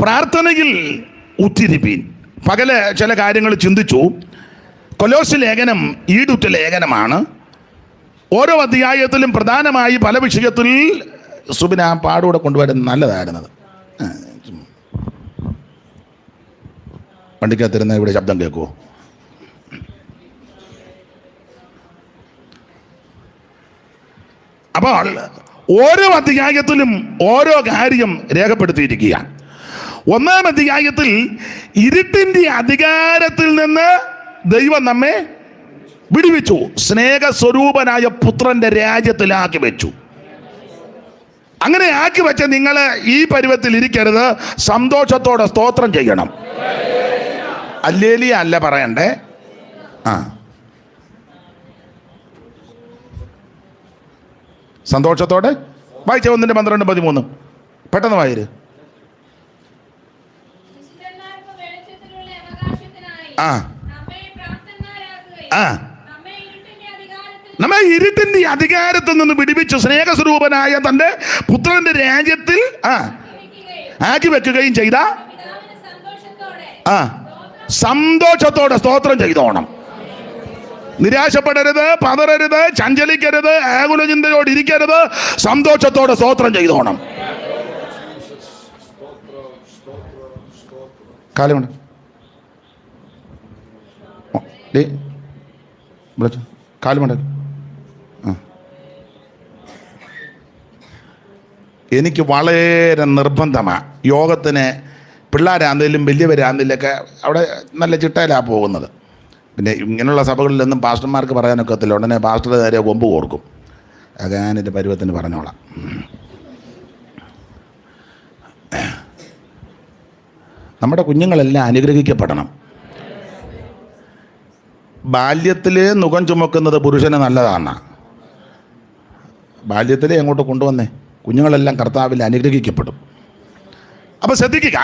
പ്രാർത്ഥനയിൽ ഉറ്റിരിപ്പീൻ. പകല് ചില കാര്യങ്ങൾ ചിന്തിച്ചു. കൊലോസ്യ ലേഖനം ഈടുറ്റ ലേഖനമാണ്. ഓരോ അധ്യായത്തിലും പ്രധാനമായി പല വിഷയത്തിൽ സുബിന ആ പാടൂടെ കൊണ്ടുവരുന്നത് നല്ലതായിരുന്നത്. വണ്ടിക്കകത്തിരുന്ന ഇവിടെ ശബ്ദം കേൾക്കുമോ? അപ്പോൾ ഓരോ അധ്യായത്തിലും ഓരോ കാര്യം രേഖപ്പെടുത്തിയിരിക്കുക. ഒന്നാം അധ്യായത്തിൽ ഇരുട്ടിൻ്റെ അധികാരത്തിൽ നിന്ന് ദൈവം നമ്മെ വിടുവിച്ചു, സ്നേഹസ്വരൂപനായ പുത്രന്റെ രാജ്യത്തിലാക്കി വെച്ചു. അങ്ങനെ ആക്കി വെച്ച നിങ്ങൾ ഈ പരുവത്തിൽ ഇരിക്കരുത്, സന്തോഷത്തോടെ സ്തോത്രം ചെയ്യണം. അല്ലേലിയ അല്ല പറയണ്ടേ. സന്തോഷത്തോടെ വായിച്ച 1:12-13 പെട്ടെന്ന് വായിര്. നമ്മെ ഇരുട്ടിന്റെ അധികാരത്തിൽ നിന്ന് വിടുവിച്ചു, സ്നേഹസ്വരൂപനായ തന്റെ പുത്രന്റെ രാജ്യത്തിൽ ആക്കി വെക്കുകയും ചെയ്ത സന്തോഷത്തോടെ സ്തോത്രം ചെയ്തോണം. നിരാശപ്പെടരുത്, പതറരുത്, ചഞ്ചലിക്കരുത്, ആകുല ചിന്തയോട് ഇരിക്കരുത്. സന്തോഷത്തോടെ സ്തോത്രം ചെയ്തോണം. കാലമുണ്ട് കാലുമുണ്ട്. എനിക്ക് വളരെ നിർബന്ധമാണ് യോഗത്തിന്. പിള്ളേരാന്തേലും വലിയവരാന്തേലൊക്കെ അവിടെ നല്ല ചിട്ടയിലാണ് പോകുന്നത്. പിന്നെ ഇങ്ങനെയുള്ള സഭകളിലൊന്നും പാസ്റ്റർമാർക്ക് പറയാനൊക്കത്തില്ല. ഉടനെ പാസ്റ്റർ നേരെ കൊമ്പ് കൊടുക്കും. അത് ഞാനെൻ്റെ പരുവത്തിന് പറഞ്ഞോളാം. നമ്മുടെ കുഞ്ഞുങ്ങളെല്ലാം അനുഗ്രഹിക്കപ്പെടണം. ബാല്യത്തിൽ നുകം ചുമക്കുന്നത് പുരുഷന് നല്ലതാണ്. ബാല്യത്തിലേ അങ്ങോട്ട് കൊണ്ടുവന്നേ കുഞ്ഞുങ്ങളെല്ലാം കർത്താവിൽ അനുഗ്രഹിക്കപ്പെടും. അപ്പം ശ്രദ്ധിക്കുക,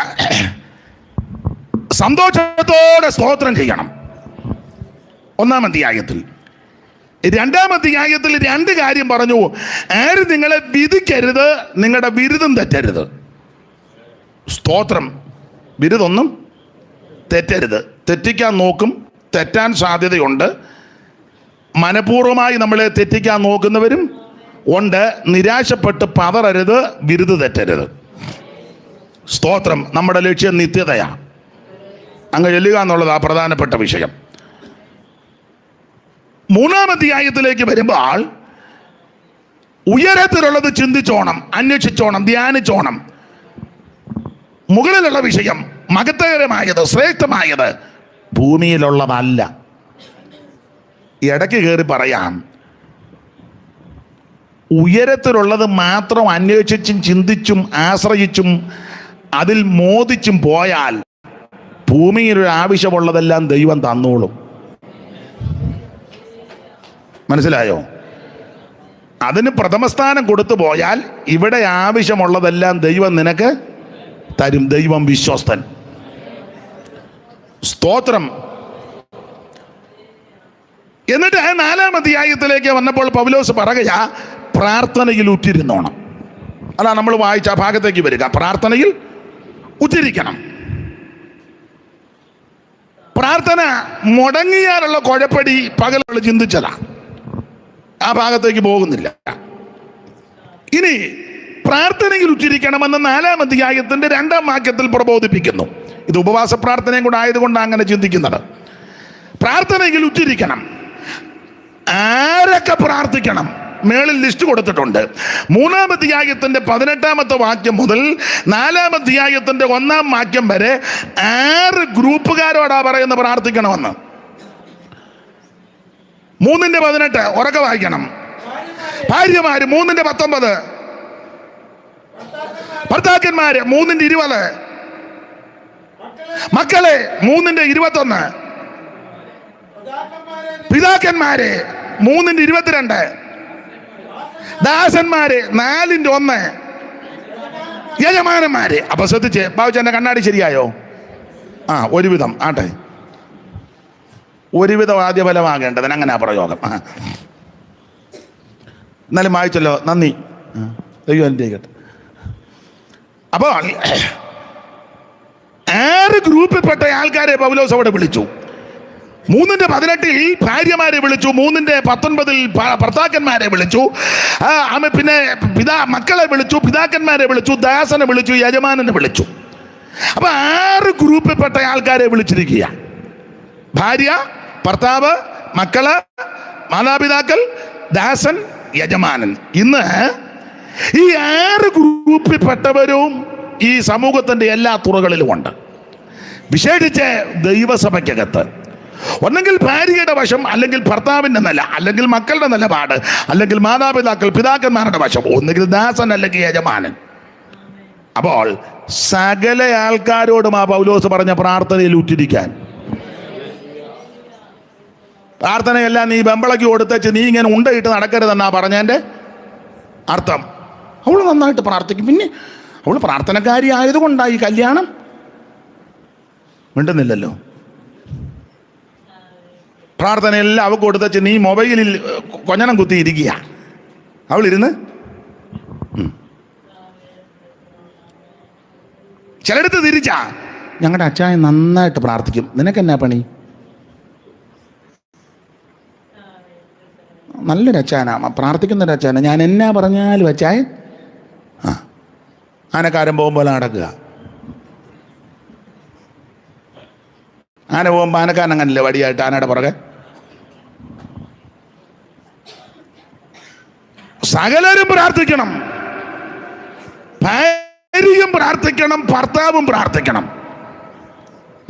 സന്തോഷത്തോടെ സ്തോത്രം ചെയ്യണം. ഒന്നാം അധ്യായത്തിൽ. രണ്ടാം അധ്യായത്തിൽ 2 കാര്യം പറഞ്ഞു. ആരും നിങ്ങളെ വിധിക്കരുത്, നിങ്ങളുടെ ബിരുദം തെറ്റരുത്. സ്തോത്രം. ബിരുദൊന്നും തെറ്റരുത്. തെറ്റിക്കാൻ നോക്കും, തെറ്റാൻ സാധ്യതയുണ്ട്. മനഃപൂർവ്വമായി നമ്മളെ തെറ്റിക്കാൻ നോക്കുന്നവരും ഉണ്ട്. നിരാശപ്പെട്ട് പതറരുത്, ബിരുദം തെറ്റരുത്. സ്തോത്രം. നമ്മുടെ ലക്ഷ്യം നിത്യതയാണ്. അങ്ങ് ചെല്ലുക എന്നുള്ളത് ആ പ്രധാനപ്പെട്ട വിഷയം. 3-ാം അധ്യായത്തിലേക്ക് വരുമ്പോൾ ഉയരത്തിലുള്ളത് ചിന്തിച്ചോണം, അന്വേഷിച്ചോണം, ധ്യാനിച്ചോണം. മുകളിലുള്ള വിഷയം മഹത്വകരമായത്, ശ്രേഷ്ഠമായത് ഭൂമിയിലുള്ളതല്ല. ഇടയ്ക്ക് കയറി പറയാം, ഉയരത്തിലുള്ളത് മാത്രം അന്വേഷിച്ചും ചിന്തിച്ചും ആശ്രയിച്ചും അതിൽ മോദിച്ചും പോയാൽ ഭൂമിയിൽ ആവശ്യമുള്ളതെല്ലാം ദൈവം തന്നോളും. മനസ്സിലായോ? അതിന് പ്രഥമസ്ഥാനം കൊടുത്തു പോയാൽ ഇവിടെ ആവശ്യമുള്ളതെല്ലാം ദൈവം നിനക്ക് തരും. ദൈവം വിശ്വസ്തൻ. സ്തോത്രം. എന്നിട്ട് 4-ാം അധ്യായത്തിലേക്ക് വന്നപ്പോൾ പൗലോസ് പറയുക, പ്രാർത്ഥനയിൽ ഉറ്റിരുന്നോണം. അതാ നമ്മൾ വായിച്ച ആ ഭാഗത്തേക്ക് വരിക. പ്രാർത്ഥനയിൽ ഉറ്റിരിക്കണം. പ്രാർത്ഥന മുടങ്ങിയാലുള്ള കുഴപ്പടി പകലുള്ള ചിന്തിച്ചതാ. ആ ഭാഗത്തേക്ക് പോകുന്നില്ല. ഇനി പ്രാർത്ഥനയിൽ ഉറ്റിരിക്കണമെന്ന് 4-ാം അധ്യായത്തിന്റെ 2-ാം വാക്യത്തിൽ പ്രബോധിപ്പിക്കുന്നു. ഇത് ഉപവാസ പ്രാർത്ഥനയും കൂടെ ആയതുകൊണ്ടാണ് അങ്ങനെ ചിന്തിക്കുന്നത്. പ്രാർത്ഥനയിൽ ഉറ്റിരിക്കണം. ആരൊക്കെ പ്രാർത്ഥിക്കണം? മേളിൽ ലിസ്റ്റ് കൊടുത്തിട്ടുണ്ട്. 3-ാം അധ്യായത്തിന്റെ 18-ാമത്തെ വാക്യം മുതൽ 4-ാം അധ്യായത്തിന്റെ 1-ാം വാക്യം വരെ 6 ഗ്രൂപ്പുകാരോടാ പറയുന്നത് പ്രാർത്ഥിക്കണമെന്ന്. 3:18 ഉറക്കെ വായിക്കണം. ഭാര്യമാര് 3:19, ഭർത്താക്കന്മാര് 3:20, മക്കളെ 3:21, പിതാക്കന്മാരെ 3:22, ദാസന്മാരെ 4:1, യജമാനന്മാരെ. അപ്പൊ ശ്രദ്ധിച്ച് ബാബുച്ചന്റെ കണ്ണാടി ശരിയായോ? ഒരുവിധം ആട്ടെ. ഒരുവിധം ആദ്യ ഫലമാകേണ്ടതിന് അങ്ങനെ പ്രയോഗം. എന്നാലും വായിച്ചല്ലോ, നന്ദി. ദൈവം എൻ്റെ കേട്ട്. അപ്പോൾ ഗ്രൂപ്പിൽപ്പെട്ട ആൾക്കാരെ പൗലോസ് അവിടെ വിളിച്ചു. 3:18 ഭാര്യമാരെ വിളിച്ചു, 3:19 ഭർത്താക്കന്മാരെ വിളിച്ചു, പിന്നെ മക്കളെ വിളിച്ചു, പിതാക്കന്മാരെ വിളിച്ചു, ദാസനെ വിളിച്ചു, യജമാനനെ വിളിച്ചു. അപ്പൊ 6 ഗ്രൂപ്പിൽപ്പെട്ട ആൾക്കാരെ വിളിച്ചിരിക്കുക: ഭാര്യ, ഭർത്താവ്, മക്കള്, മാതാപിതാക്കൾ, ദാസൻ, യജമാനൻ. ഇന്ന് ഈ 6 ഗ്രൂപ്പിൽപ്പെട്ടവരും ഈ സമൂഹത്തിന്റെ എല്ലാ തുറകളിലും ഉണ്ട്. വിശേഷിച്ച് ദൈവസഭയ്ക്കകത്ത് ഒന്നെങ്കിൽ ഭാര്യയുടെ വശം, അല്ലെങ്കിൽ ഭർത്താവിൻ്റെ നില, അല്ലെങ്കിൽ മക്കളുടെ നിലപാട്, അല്ലെങ്കിൽ മാതാപിതാക്കൾ പിതാക്കന്മാരുടെ വശം, ഒന്നുകിൽ ദാസൻ അല്ലെങ്കിൽ യജമാനൻ. അപ്പോൾ സകല ആൾക്കാരോടും ആ പൗലോസ് പറഞ്ഞ പ്രാർത്ഥനയിൽ ഉറ്റിരിക്കാൻ. പ്രാർത്ഥനയെല്ലാം നീ വെമ്പളക്കി കൊടുത്തേച്ച് നീ ഇങ്ങനെ ഉണ്ടയിട്ട് നടക്കരുതെന്നാ പറഞ്ഞതിൻ്റെ അർത്ഥം. അവൾ നന്നായിട്ട് പ്രാർത്ഥിക്കും. പിന്നെ അവൾ പ്രാർത്ഥനക്കാരി ആയതുകൊണ്ടായി കല്യാണം. മിണ്ടുന്നില്ലല്ലോ. പ്രാർത്ഥനയെല്ലാം അവൾക്ക് കൊടുത്തേച്ച് നീ മൊബൈലിൽ കൊഞ്ഞണം കുത്തിയിരിക്കുക. അവളിരുന്ന് ചിലടത്ത് തിരിച്ചാ, ഞങ്ങളുടെ അച്ചായൻ നന്നായിട്ട് പ്രാർത്ഥിക്കും, നിനക്കെന്നാ പണി? നല്ലൊരു അച്ചായനാ, പ്രാർത്ഥിക്കുന്നൊരു അച്ചായനാ, ഞാൻ എന്നാ പറഞ്ഞാലും അച്ചായൻ ആനക്കാരൻ പോകുമ്പോൾ നടക്കുക. ആന പോകുമ്പോൾ ആനക്കാരൻ അങ്ങനല്ലേ വടിയായിട്ട് ആനയുടെ പുറകെ. സകലരും പ്രാർത്ഥിക്കണം. ഭാര്യയും പ്രാർത്ഥിക്കണം, ഭർത്താവും പ്രാർത്ഥിക്കണം,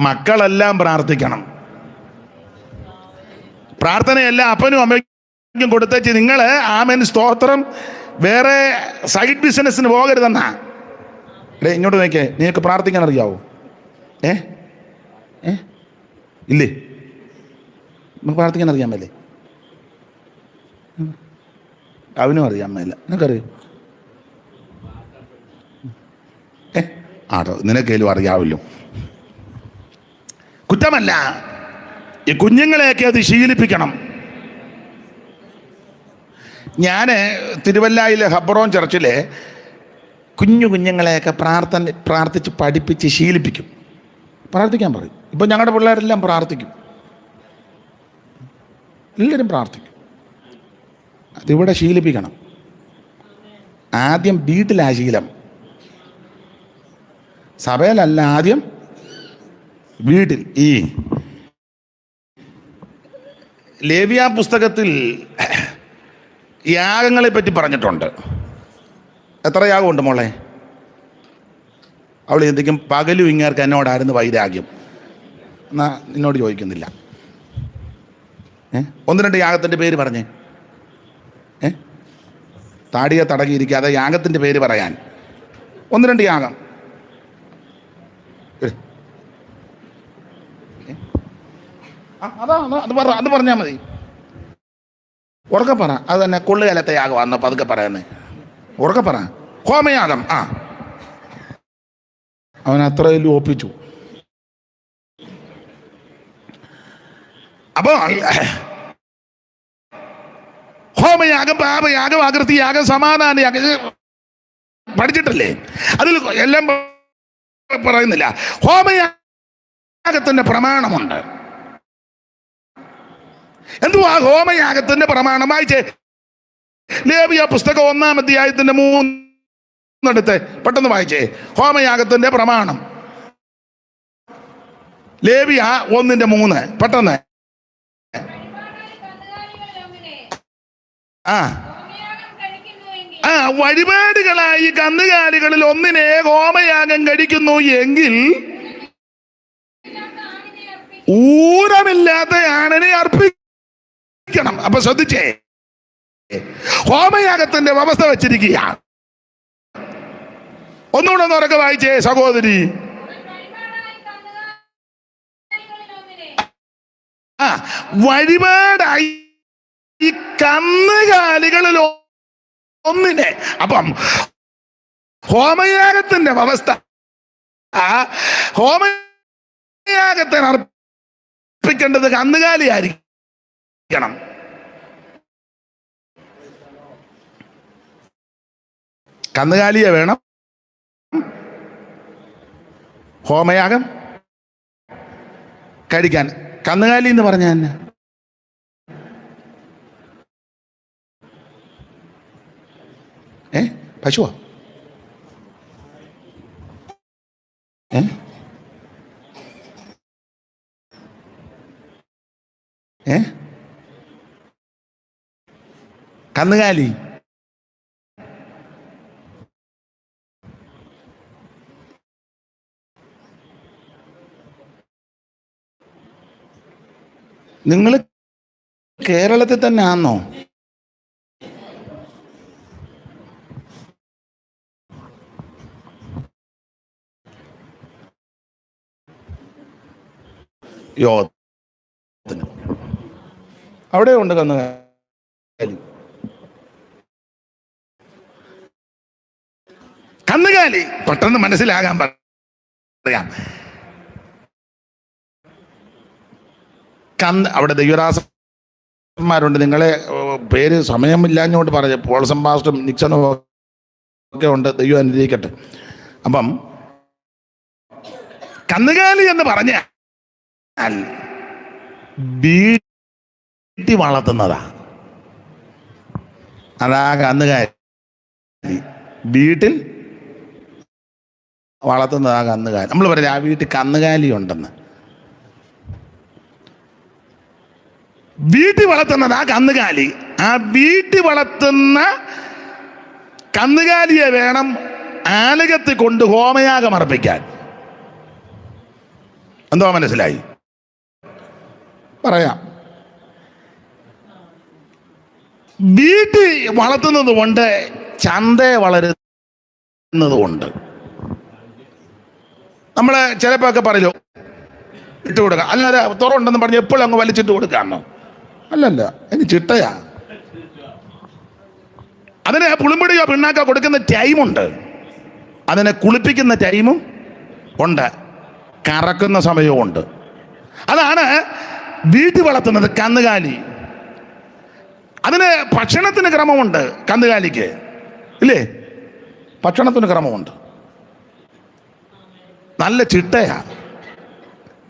മക്കളെല്ലാം പ്രാർത്ഥിക്കണം. പ്രാർത്ഥനയെല്ലാം അപ്പനും അമ്മയ്ക്കും കൊടുത്തേച്ച് നിങ്ങൾ ആമേൻ സ്തോത്രം വേറെ സൈഡ് ബിസിനസ്സിന് പോകരുതെന്നാ. ഇങ്ങോട്ട് നോക്കിയേ, നിങ്ങൾക്ക് പ്രാർത്ഥിക്കാൻ അറിയാവോ? ഇല്ലേ? നമുക്ക് പ്രാർത്ഥിക്കാൻ അറിയാൻ മേലേ? അവനും അറിയാൻ മേല. നിനക്കറിയോ? ആട്ടോ, നിനക്കേലും അറിയാവല്ലോ. കുറ്റമല്ല, ഈ കുഞ്ഞുങ്ങളെയൊക്കെ അത് ശീലിപ്പിക്കണം. ഞാൻ തിരുവല്ലായിലെ ഹബ്രോൻ ചർച്ചിലെ കുഞ്ഞുങ്ങളെയൊക്കെ പ്രാർത്ഥിച്ച് പഠിപ്പിച്ച് ശീലിപ്പിക്കും. പ്രാർത്ഥിക്കാൻ പറയും. ഇപ്പം ഞങ്ങളുടെ പിള്ളേരെല്ലാം പ്രാർത്ഥിക്കും, എല്ലാവരും പ്രാർത്ഥിക്കും. അതിവിടെ ശീലിപ്പിക്കണം. ആദ്യം വീട്ടിലാ ശീലം, സഭയിലല്ല, ആദ്യം വീട്ടിൽ. ഈ ലേവ്യ പുസ്തകത്തിൽ യാഗങ്ങളെ പറ്റി പറഞ്ഞിട്ടുണ്ട്. എത്ര യാഗമുണ്ട് മോളെ? അവൾ എന്തെങ്കിലും പകലും ഇങ്ങേർക്ക് എന്നോടായിരുന്നു വൈരാഗ്യം എന്നാ നിന്നോട് ചോദിക്കുന്നില്ല. 1-2 യാഗത്തിൻ്റെ പേര് പറഞ്ഞേ. താടിയെ തടകിയിരിക്കാതെ യാഗത്തിൻ്റെ പേര് പറയാൻ 1-2 യാഗം. അത് പറഞ്ഞാൽ മതി. ഉറക്കെ പറ. അത് തന്നെ കൊള്ളുകാലത്തെ യാഗം വന്നപ്പോൾ അതൊക്കെ പറയുന്നേ. ഉറക്കെ പറ. ഹോമയാഗം. അവൻ അത്രയും ഒപ്പിച്ചു. അപ്പോൾ ഹോമയാഗം, പാപയാഗം, ആകൃതിയാഗം, സമാധാനയാഗം പഠിച്ചിട്ടല്ലേ? അതിൽ എല്ലാം പറയുന്നില്ല. ഹോമയാഗത്തിന്റെ പ്രമാണമുണ്ട്. എന്തുവാ ഹോമയാഗത്തിന്റെ പ്രമാണം? വായിച്ചേ, ലേവ്യ പുസ്തകം 1-ാം അധ്യായത്തിന്റെ 3 പെട്ടെന്ന് വായിച്ചേ. ഹോമയാഗത്തിന്റെ പ്രമാണം ലേവ്യ 1:3 പെട്ടെന്ന്. വഴിപാടുകളായി കന്നുകാലികളിൽ ഒന്നിനെ ഹോമയാഗം കഴിക്കുന്നു എങ്കിൽ ഊരമില്ലാത്ത ആണിനെ അർപ്പിക്കണം. അപ്പൊ ശ്രദ്ധിച്ചേ, ഹോമയാഗത്തിന്റെ വ്യവസ്ഥ വെച്ചിരിക്കുക. ഒന്നുകൂടെ ഉറക്കെ വായിച്ചേ സഹോദരി. വഴിപാടായി ഈ കന്നുകാലികളിൽ ഒന്നിനെ. അപ്പം ഹോമയാഗത്തിന്റെ വ്യവസ്ഥ, ഹോമയാഗത്തിന് അർപ്പിക്കേണ്ടത് കന്നുകാലിയായിരിക്കണം. കന്നുകാലിയെ വേണം ഹോമയാഗം കഴിക്കാൻ. കന്നുകാലി എന്ന് പറഞ്ഞ തന്നെ പശുവാ? കന്നുകാലി നിങ്ങൾ കേരളത്തിൽ തന്നെ ആണോ? യോഗത്തിന് അവിടെ ഉണ്ട് കന്നുകാലി. കന്നുകാലി പെട്ടെന്ന് മനസ്സിലാകാൻ പറയാം. അവിടെ ദൈവദാസന്മാരുണ്ട്. നിങ്ങളെ പേര് സമയമില്ലാഞ്ഞോണ്ട് പറഞ്ഞു. പോൾസൺ പാസ്റ്ററും നിക്സണും ഒക്കെ ഉണ്ട്. ദൈവം അനുഗ്രഹിക്കട്ടെ. അപ്പം കന്നുകാലി എന്ന് പറഞ്ഞ വീട്ടിൽ വളർത്തുന്നതാ. അതാ കന്നുകാലി. വീട്ടിൽ വളർത്തുന്നതാ കന്നുകാലി. നമ്മൾ പറയാം ആ വീട്ടിൽ കന്നുകാലി ഉണ്ടെന്ന്. വീട്ടിൽ വളർത്തുന്നതാ കന്നുകാലി. ആ വീട്ടിൽ വളർത്തുന്ന കന്നുകാലിയെ വേണം ആലയത്തിൽ കൊണ്ട് ഹോമയാഗം അർപ്പിക്കാൻ. എന്തോ മനസ്സിലായി? പറയാം. വീട്ടിൽ വളർത്തുന്നത് കൊണ്ട് ചന്തയെ വളരുന്നത് കൊണ്ട് നമ്മൾ ചിലപ്പോൾ ഒക്കെ പറയല്ലോ ഇട്ട് കൊടുക്കാം. അല്ലാതെ തുറണ്ടെന്ന് പറഞ്ഞ് എപ്പോഴും അങ്ങ് വലിച്ചിട്ട് കൊടുക്കാമോ? അല്ലല്ല, അതിന് ചിട്ടയാ. അതിന് പുളിമ്പടിയോ പിണ്ണാക്കോ കൊടുക്കുന്ന ടൈമുണ്ട്. അതിനെ കുളിപ്പിക്കുന്ന ടൈമും ഉണ്ട്, കറക്കുന്ന സമയവും ഉണ്ട്. അതാണ് വീട്ടിൽ വളർത്തുന്നത് കന്നുകാലി. അതിന് ഭക്ഷണത്തിന് ക്രമമുണ്ട്. കന്നുകാലിക്ക് ഇല്ലേ? ഭക്ഷണത്തിന് ക്രമമുണ്ട്, നല്ല ചിട്ടയാ.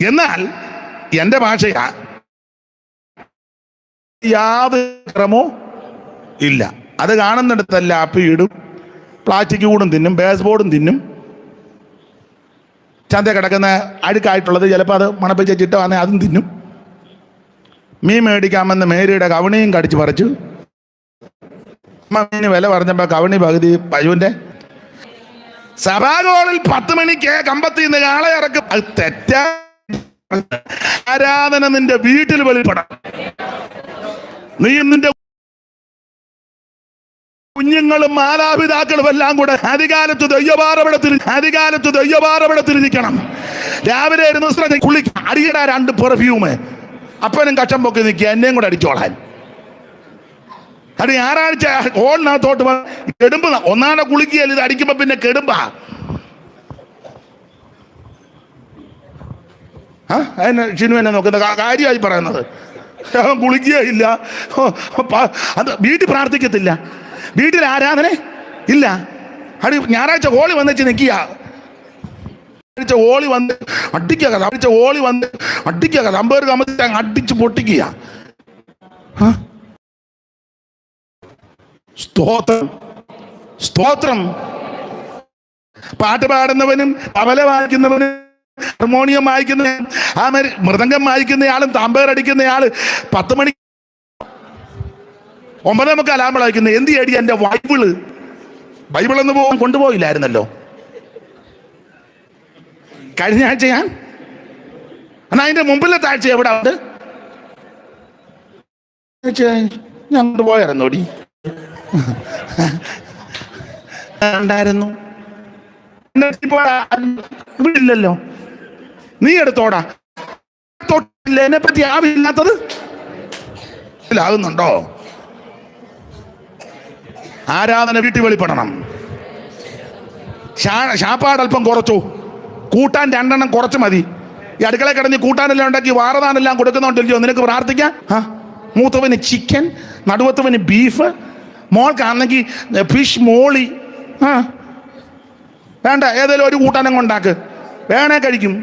എന്നാൽ എൻ്റെ ഭാഷയാ, യാതൊരു ക്രമവും ഇല്ല. അത് കാണുന്നിടത്തല്ല അപ്പിയിടും, പ്ലാസ്റ്റിക് കൂടും തിന്നും, ബേസ് ബോർഡും തിന്നും. ചന്ത കിടക്കുന്ന അഴുക്കായിട്ടുള്ളത് ചിലപ്പോൾ അത് മണപ്പിച്ച ചിട്ട വന്നാൽ അതും തിന്നും. മീൻ മേടിക്കാമെന്ന് മേരിയുടെ കവണിയും കടിച്ച് പറിച്ചു. മീന് വില പറഞ്ഞപ്പോൾ കവണി പകുതി പശുവിൻ്റെ. സഭാഗോളിൽ 10 മണിക്ക് കമ്പത്തിൽ നിന്ന് കാളെ ഇറക്കും. അത് തെറ്റാ. ആരാധന നിന്റെ വീട്ടിൽ വെളിപ്പെടാം. നീ നിന്റെ കുഞ്ഞുങ്ങളും മാതാപിതാക്കളും എല്ലാം കൂടെ അധികാലത്ത് ദയ്യപാറവിടത്തിരിക്കണം. രാവിലെ കുളിക്ക അടിയിടാ 2 പെർഫ്യൂമ്. അപ്പനും കച്ചം പൊക്കി നിൽക്കുക, എന്നെയും കൂടെ അടിച്ചോളാൻ. അത് ഞായറാഴ്ച ഹോളിനകത്തോട്ട് കെടുമ്പ ഒന്നാനെ കുളിക്കുകയല്ല, ഇത് അടിക്കുമ്പോ പിന്നെ കെടുമ്പാ. അതിന് ഷിനു എന്നെ നോക്കുന്ന കാര്യമായി പറയുന്നത്. അവൻ കുളിക്കുകയില്ല, അത് വീട്ടിൽ പ്രാർത്ഥിക്കത്തില്ല, വീട്ടിൽ ആരാധന ഇല്ല. അടി ഞായറാഴ്ച ഹോളി വന്നിച്ച് നിൽക്കുക. ഓളി വന്ന് അടിക്കുക, അമ്പേർ കമ്പത്തി അടിച്ച് പൊട്ടിക്കുക. സ്തോത്രം. പാട്ട് പാടുന്നവനും തബല വായിക്കുന്നവനും ഹാർമോണിയം വായിക്കുന്ന മൃദംഗം വായിക്കുന്നയാളും താമ്പേർ അടിക്കുന്നയാള് 10 മണി 9:45 ആകുമ്പോൾ വായിക്കുന്നത്. എന്ത് അടി എൻ്റെ ബൈബിളൊന്ന് പോകാൻ കൊണ്ടുപോയില്ലായിരുന്നല്ലോ കഴിഞ്ഞ ആഴ്ച ഞാൻ. എന്നാൽ അതിന്റെ മുമ്പിലത്തെ ആഴ്ച എവിടെ ഉണ്ട്? ഞാൻ കൊണ്ടുപോയായിരുന്നോടി ഉണ്ടായിരുന്നു. ഇല്ലല്ലോ, നീ എടുത്തോടാ. എന്നെ പറ്റി ആവില്ലാത്തത് ആകുന്നുണ്ടോ? ആരാധന വീട്ടിൽ വെളിപ്പെടണം. ശാപ്പാട് അല്പം കുറച്ചു, കൂട്ടാൻ 2 എണ്ണം കുറച്ച് മതി. ഈ അടുക്കള കിടന്ന് കൂട്ടാനെല്ലാം ഉണ്ടാക്കി വാറതാനെല്ലാം കൊടുക്കുന്നുണ്ടല്ലോ, നിനക്ക് പ്രാർത്ഥിക്കാം. മൂത്തവന് ചിക്കൻ, നടുവത്തവന് ബീഫ്, മോൾക്കാണെങ്കിൽ ഫിഷ് മോളി. വേണ്ട, ഏതെങ്കിലും ഒരു കൂട്ടാനങ്ങ് ഉണ്ടാക്ക്, വേണേ കഴിക്കും.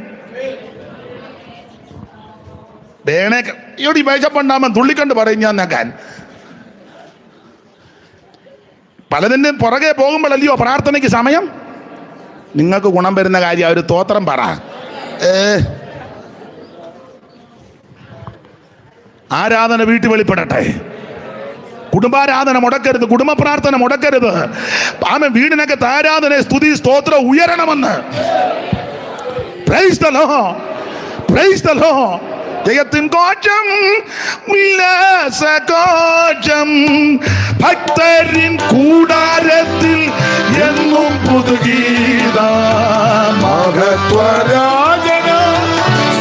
വേണേ ഇവിടെ വിശപ്പുണ്ടാകുമ്പോൾ തുള്ളിക്കൊണ്ട് പറയും ഞാൻ നേക്കാൻ. പലതിൻ്റെ പുറകെ പോകുമ്പോഴല്ലയോ പ്രാർത്ഥനയ്ക്ക് സമയം. നിങ്ങൾക്ക് ഗുണം വരുന്ന കാര്യം ഒരു സ്തോത്രം പറ. ആരാധന വീട്ടിൽ വെളിപ്പെടട്ടെ. കുടുംബാരാധന മുടക്കരുത്, കുടുംബ പ്രാർത്ഥന മുടക്കരുത്. ആമേൻ. വീടിനകത്ത് ആരാധന, സ്തുതി, സ്തോത്രം ഉയരണമെന്ന്. Praise the lord, praise the lord. ജയത്തിൻ കോശം, ഉല്ലാസകോശം, ഭക്തരിൻ കൂടാരത്തിൽ എന്നും പുതുഗീതം. മഹത്വരാജന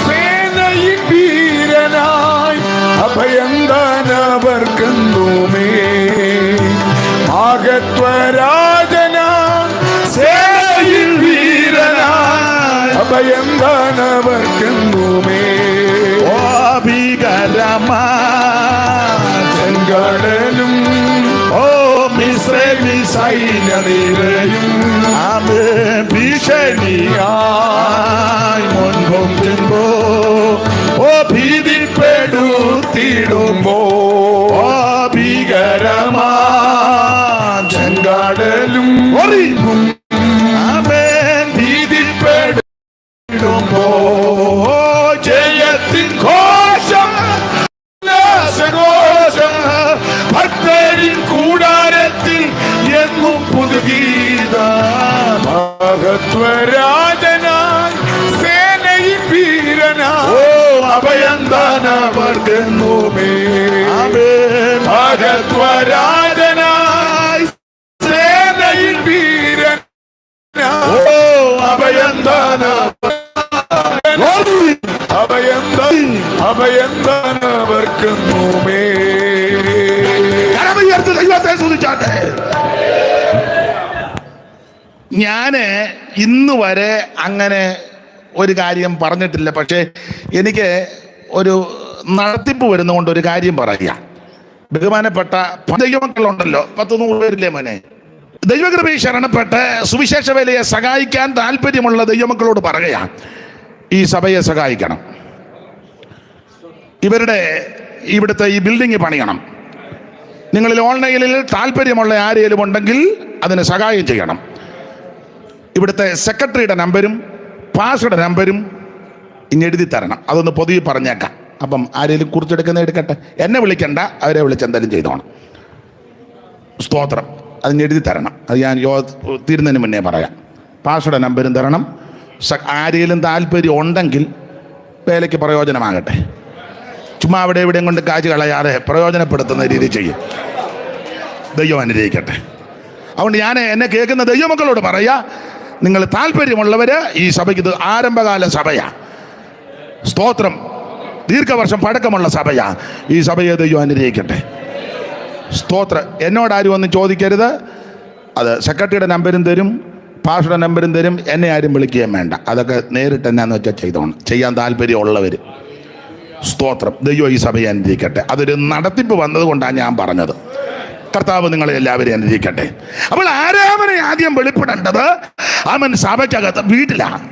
സേനയിൻ വീരനായി അഭയന്താനവർക്കുന്നുമേ. മഹത്വരാജന സേനയിൻ വീരനായി അഭയന്താനവർക്കുന്നുമേ. ഭീകരമാകടലും ഓ മിസ്രൈമി സൈന്യനിരയും ഭീഷണിയായി മുൻപും പിൻപോ ഓ ഭീതിപ്പെടുത്തിടുമ്പോ ഓ ഭീകരമാകടലും ഭീതിപ്പെടുത്തിടുമ്പോ ജയത്തിൻ ഘോഷം, ഉല്ലാസഘോഷം, ഭക്തരിൻ കൂടാരത്തിൽ എന്നും പുതുഗീതം. മഹത്വരാജനായി സേനയിൻ വീരനായി ഓ അഭയന്താനവർക്കുന്നുമേ. മഹത്വരാജനായി സേനയിൻ വീരനായി ഓ അഭയന്താനവർക്കുന്നുമേ. ദൈവത്തെ സ്തുതിച്ചാട്ടെ. ഞാന് ഇന്ന് വരെ അങ്ങനെ ഒരു കാര്യം പറഞ്ഞിട്ടില്ല. പക്ഷേ എനിക്ക് ഒരു നടത്തിപ്പ് വരുന്നതുകൊണ്ട് ഒരു കാര്യം പറയാം. ബഹുമാനപ്പെട്ട ദൈവമക്കളുണ്ടല്ലോ, 100 പേരില്ലേ മോനെ, ദൈവകൃപയിൽ ശരണപ്പെട്ട് സുവിശേഷ വേലയെ സഹായിക്കാൻ താല്പര്യമുള്ള ദൈവമക്കളോട് പറയുകയാണ്, ഈ സഭയെ സഹായിക്കണം. ഇവിടുത്തെ ഈ ബിൽഡിംഗ് പണിയണം. നിങ്ങളിൽ ഓൺലൈനിൽ താല്പര്യമുള്ള ആരെങ്കിലും ഉണ്ടെങ്കിൽ അതിന് സഹായം ചെയ്യണം. ഇവിടുത്തെ സെക്രട്ടറിയുടെ നമ്പരും പാസ്റ്ററുടെ നമ്പരും ഇനി എഴുതി തരണം. അതൊന്ന് പൊതുവെ പറഞ്ഞേക്കാം. അപ്പം ആരെങ്കിലും കുറിച്ചെടുക്കുന്ന എടുക്കട്ടെ, എന്നെ വിളിക്കണ്ട, അവരെ വിളിച്ച് എന്തായാലും ചെയ്തോണം. സ്തോത്രം. അതിന് എഴുതി തരണം. അത് ഞാൻ തീരുന്നതിന് മുന്നേ പറയാം. പാസ്റ്ററുടെ നമ്പരും തരണം. ആരെങ്കിലും താല്പര്യം ഉണ്ടെങ്കിൽ വേലയ്ക്ക് പ്രയോജനമാകട്ടെ. ചുമ്മാ അവിടെ എവിടെയും കൊണ്ട് കാശ് കളയാതെ പ്രയോജനപ്പെടുത്തുന്ന രീതി ചെയ്യും. ദൈവം അനുഗ്രഹിക്കട്ടെ. അതുകൊണ്ട് ഞാൻ എന്നെ കേൾക്കുന്ന ദൈവമക്കളോട് പറയാ, നിങ്ങൾ താല്പര്യമുള്ളവർ ഈ സഭയ്ക്ക്, ഇത് ആരംഭകാല സഭയാ. സ്തോത്രം. ദീർഘവർഷം പഴക്കമുള്ള സഭയാ. ഈ സഭയെ ദൈവം അനുഗ്രഹിക്കട്ടെ. സ്തോത്രം. എന്നോടാരും ഒന്നും ചോദിക്കരുത്. അത് സെക്രട്ടറിയുടെ നമ്പരും തരും, പാസ്റ്ററുടെ നമ്പരും തരും. എന്നെ ആരും വിളിക്കുകയും വേണ്ട. അതൊക്കെ നേരിട്ട് എന്നാന്ന് വെച്ചാൽ ചെയ്തോണം, ചെയ്യാൻ താല്പര്യമുള്ളവർ. സ്തോത്രം. ദൈവം ഈ സഭയെ അനുഗ്രഹിക്കട്ടെ. അതൊരു നടത്തിപ്പ് വന്നതുകൊണ്ടാണ് ഞാൻ പറഞ്ഞത്. കർത്താവ് നിങ്ങളെ എല്ലാവരെയും അനുഗ്രഹിക്കട്ടെ. അപ്പോൾ ആരാധന ആദ്യം വെളിപ്പെടേണ്ടത് അവൻ സഭയ്ക്കകത്ത് വീട്ടിലാണ്.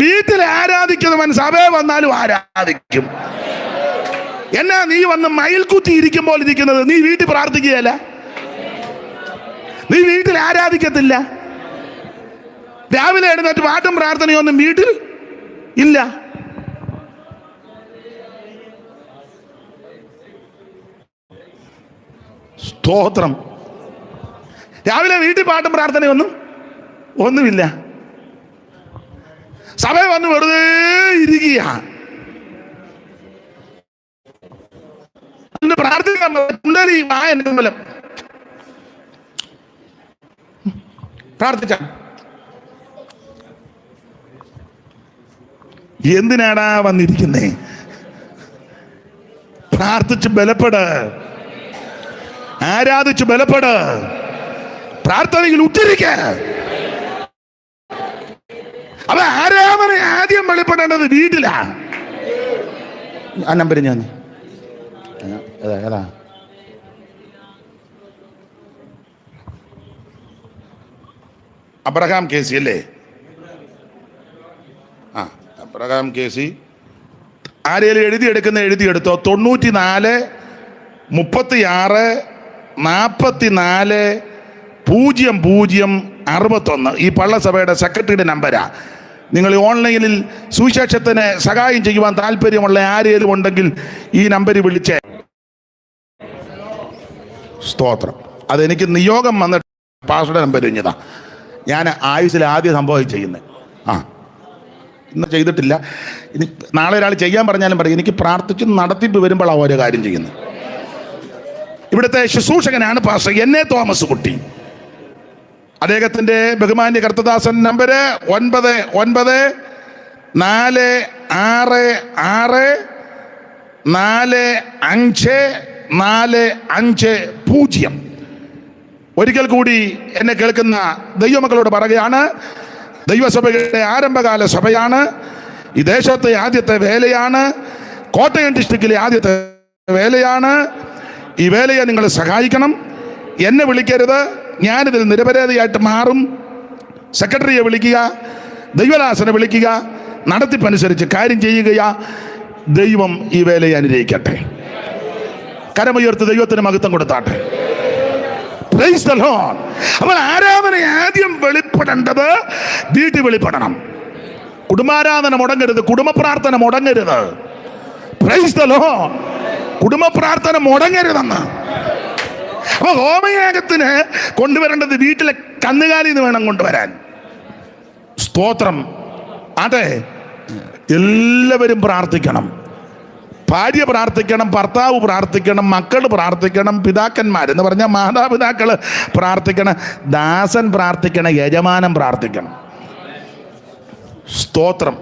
വീട്ടിൽ ആരാധിക്കുന്നവൻ സഭയെ വന്നാലും ആരാധിക്കും. എന്നാ നീ വന്ന് മയിൽക്കുത്തി ഇരിക്കുമ്പോൾ ഇരിക്കുന്നത്? നീ വീട്ടിൽ പ്രാർത്ഥിക്കുകയല്ല, നീ വീട്ടിൽ ആരാധിക്കത്തില്ല. രാവിലെ എഴുന്നേറ്റ് പാട്ടും പ്രാർത്ഥനയൊന്നും വീട്ടിൽ ഇല്ല. സ്തോത്രം. രാവിലെ വീട്ടിൽ പാട്ടും പ്രാർത്ഥനയൊന്നുമില്ല. സഭയിൽ വന്ന് വെറുതെ ഇരിക്കുക. പ്രാർത്ഥിക്കാൻ പ്രാർത്ഥിച്ച എന്തിനാടാ വന്നിരിക്കുന്നേ? പ്രാർത്ഥിച്ച് ബലപ്പെട്, ആരാധിച്ച് ബലപ്പെട്, പ്രാർത്ഥനയിൽ ഉറ്റിരിക്ക. അപ്പൊ ആരാധന ആദ്യം വെളിപ്പെടേണ്ടത് വീട്ടിലാ. ആ നമ്പർ ഞാൻ ഏതാ അബ്രഹാം കേസി അല്ലേ? ആ, അബ്രഹാം കേസി ആരെങ്കിലും എഴുതിയെടുത്തോ. 94 36 44 00 61 ഈ പള്ളസഭയുടെ സെക്രട്ടറിയുടെ നമ്പരാ. നിങ്ങൾ ഓൺലൈനിൽ സുവിശേഷത്തിന് സഹായം ചെയ്യുവാൻ താല്പര്യമുള്ള ആരെങ്കിലും ഉണ്ടെങ്കിൽ ഈ നമ്പറിൽ വിളിച്ചേ. സ്തോത്രം. അതെനിക്ക് നിയോഗം വന്നിട്ട് പാസ്റ്ററുടെ നമ്പർ കഴിഞ്ഞതാ. ഞാൻ ആയുസ്സിൽ ആദ്യ സംഭവം ചെയ്യുന്നത്. ഇന്ന് ചെയ്തിട്ടില്ല. ഇനി നാളെ ഒരാൾ ചെയ്യാൻ പറഞ്ഞാലും പറയും എനിക്ക് പ്രാർത്ഥിച്ച് നടത്തിപ്പ് വരുമ്പോഴാണ് ഓരോ കാര്യം ചെയ്യുന്നത്. ഇവിടുത്തെ ശുശ്രൂഷകനാണ് പാസ്റ്റർ എന്നെ തോമസ് കുട്ടി. അദ്ദേഹത്തിൻ്റെ ബഹുമാന്യ കർത്തദാസൻ നമ്പർ 994646454550. ഒരിക്കൽ കൂടി എന്നെ കേൾക്കുന്ന ദൈവമക്കളോട് പറയുകയാണ്, ദൈവസഭയുടെ ആരംഭകാല സഭയാണ്. ഈ ദേശത്തെ ആദ്യത്തെ വേലയാണ്. കോട്ടയം ഡിസ്ട്രിക്റ്റിലെ ആദ്യത്തെ വേലയാണ്. ഈ വേലയെ നിങ്ങൾ സഹായിക്കണം. എന്നെ വിളിക്കരുത്, ഞാനിതിൽ നിരപരാധിയായിട്ട് മാറും. സെക്രട്ടറിയെ വിളിക്കുക, ദൈവദാസനെ വിളിക്കുക, നടത്തിപ്പനുസരിച്ച് കാര്യം ചെയ്യുക. ദൈവം ഈ വേലയെ അനുഗ്രഹിക്കട്ടെ. കരമുയർത്ത് ദൈവത്തിന് മഹത്വം കൊടുത്താട്ടെ. Price the Lord. അപ്പോൾ ആരാധന ആദ്യം വെളിപ്പെടേണ്ടത് വീട്ടിൽ വെളിപ്പെടണം. കുടുംബാരാധന മുടങ്ങരുത്, കുടുംബ പ്രാർത്ഥന മുടങ്ങരുത്. Price the Lord. കുടുംബ പ്രാർത്ഥന മുടങ്ങരുതെന്ന്. അപ്പൊ ഹോമയാഗത്തിന് കൊണ്ടുവരേണ്ടത് വീട്ടിലെ കന്നുകാലിയിൽ നിന്ന് വേണം കൊണ്ടുവരാൻ. സ്തോത്രം. അതെ, എല്ലാവരും പ്രാർത്ഥിക്കണം. ഭാര്യ പ്രാർത്ഥിക്കണം, ഭർത്താവ് പ്രാർത്ഥിക്കണം, മക്കൾ പ്രാർത്ഥിക്കണം, പിതാക്കന്മാരെന്ന് പറഞ്ഞാൽ മാതാപിതാക്കൾ പ്രാർത്ഥിക്കണം, ദാസൻ പ്രാർത്ഥിക്കണം, യജമാനൻ പ്രാർത്ഥിക്കണം. സ്തോത്രം,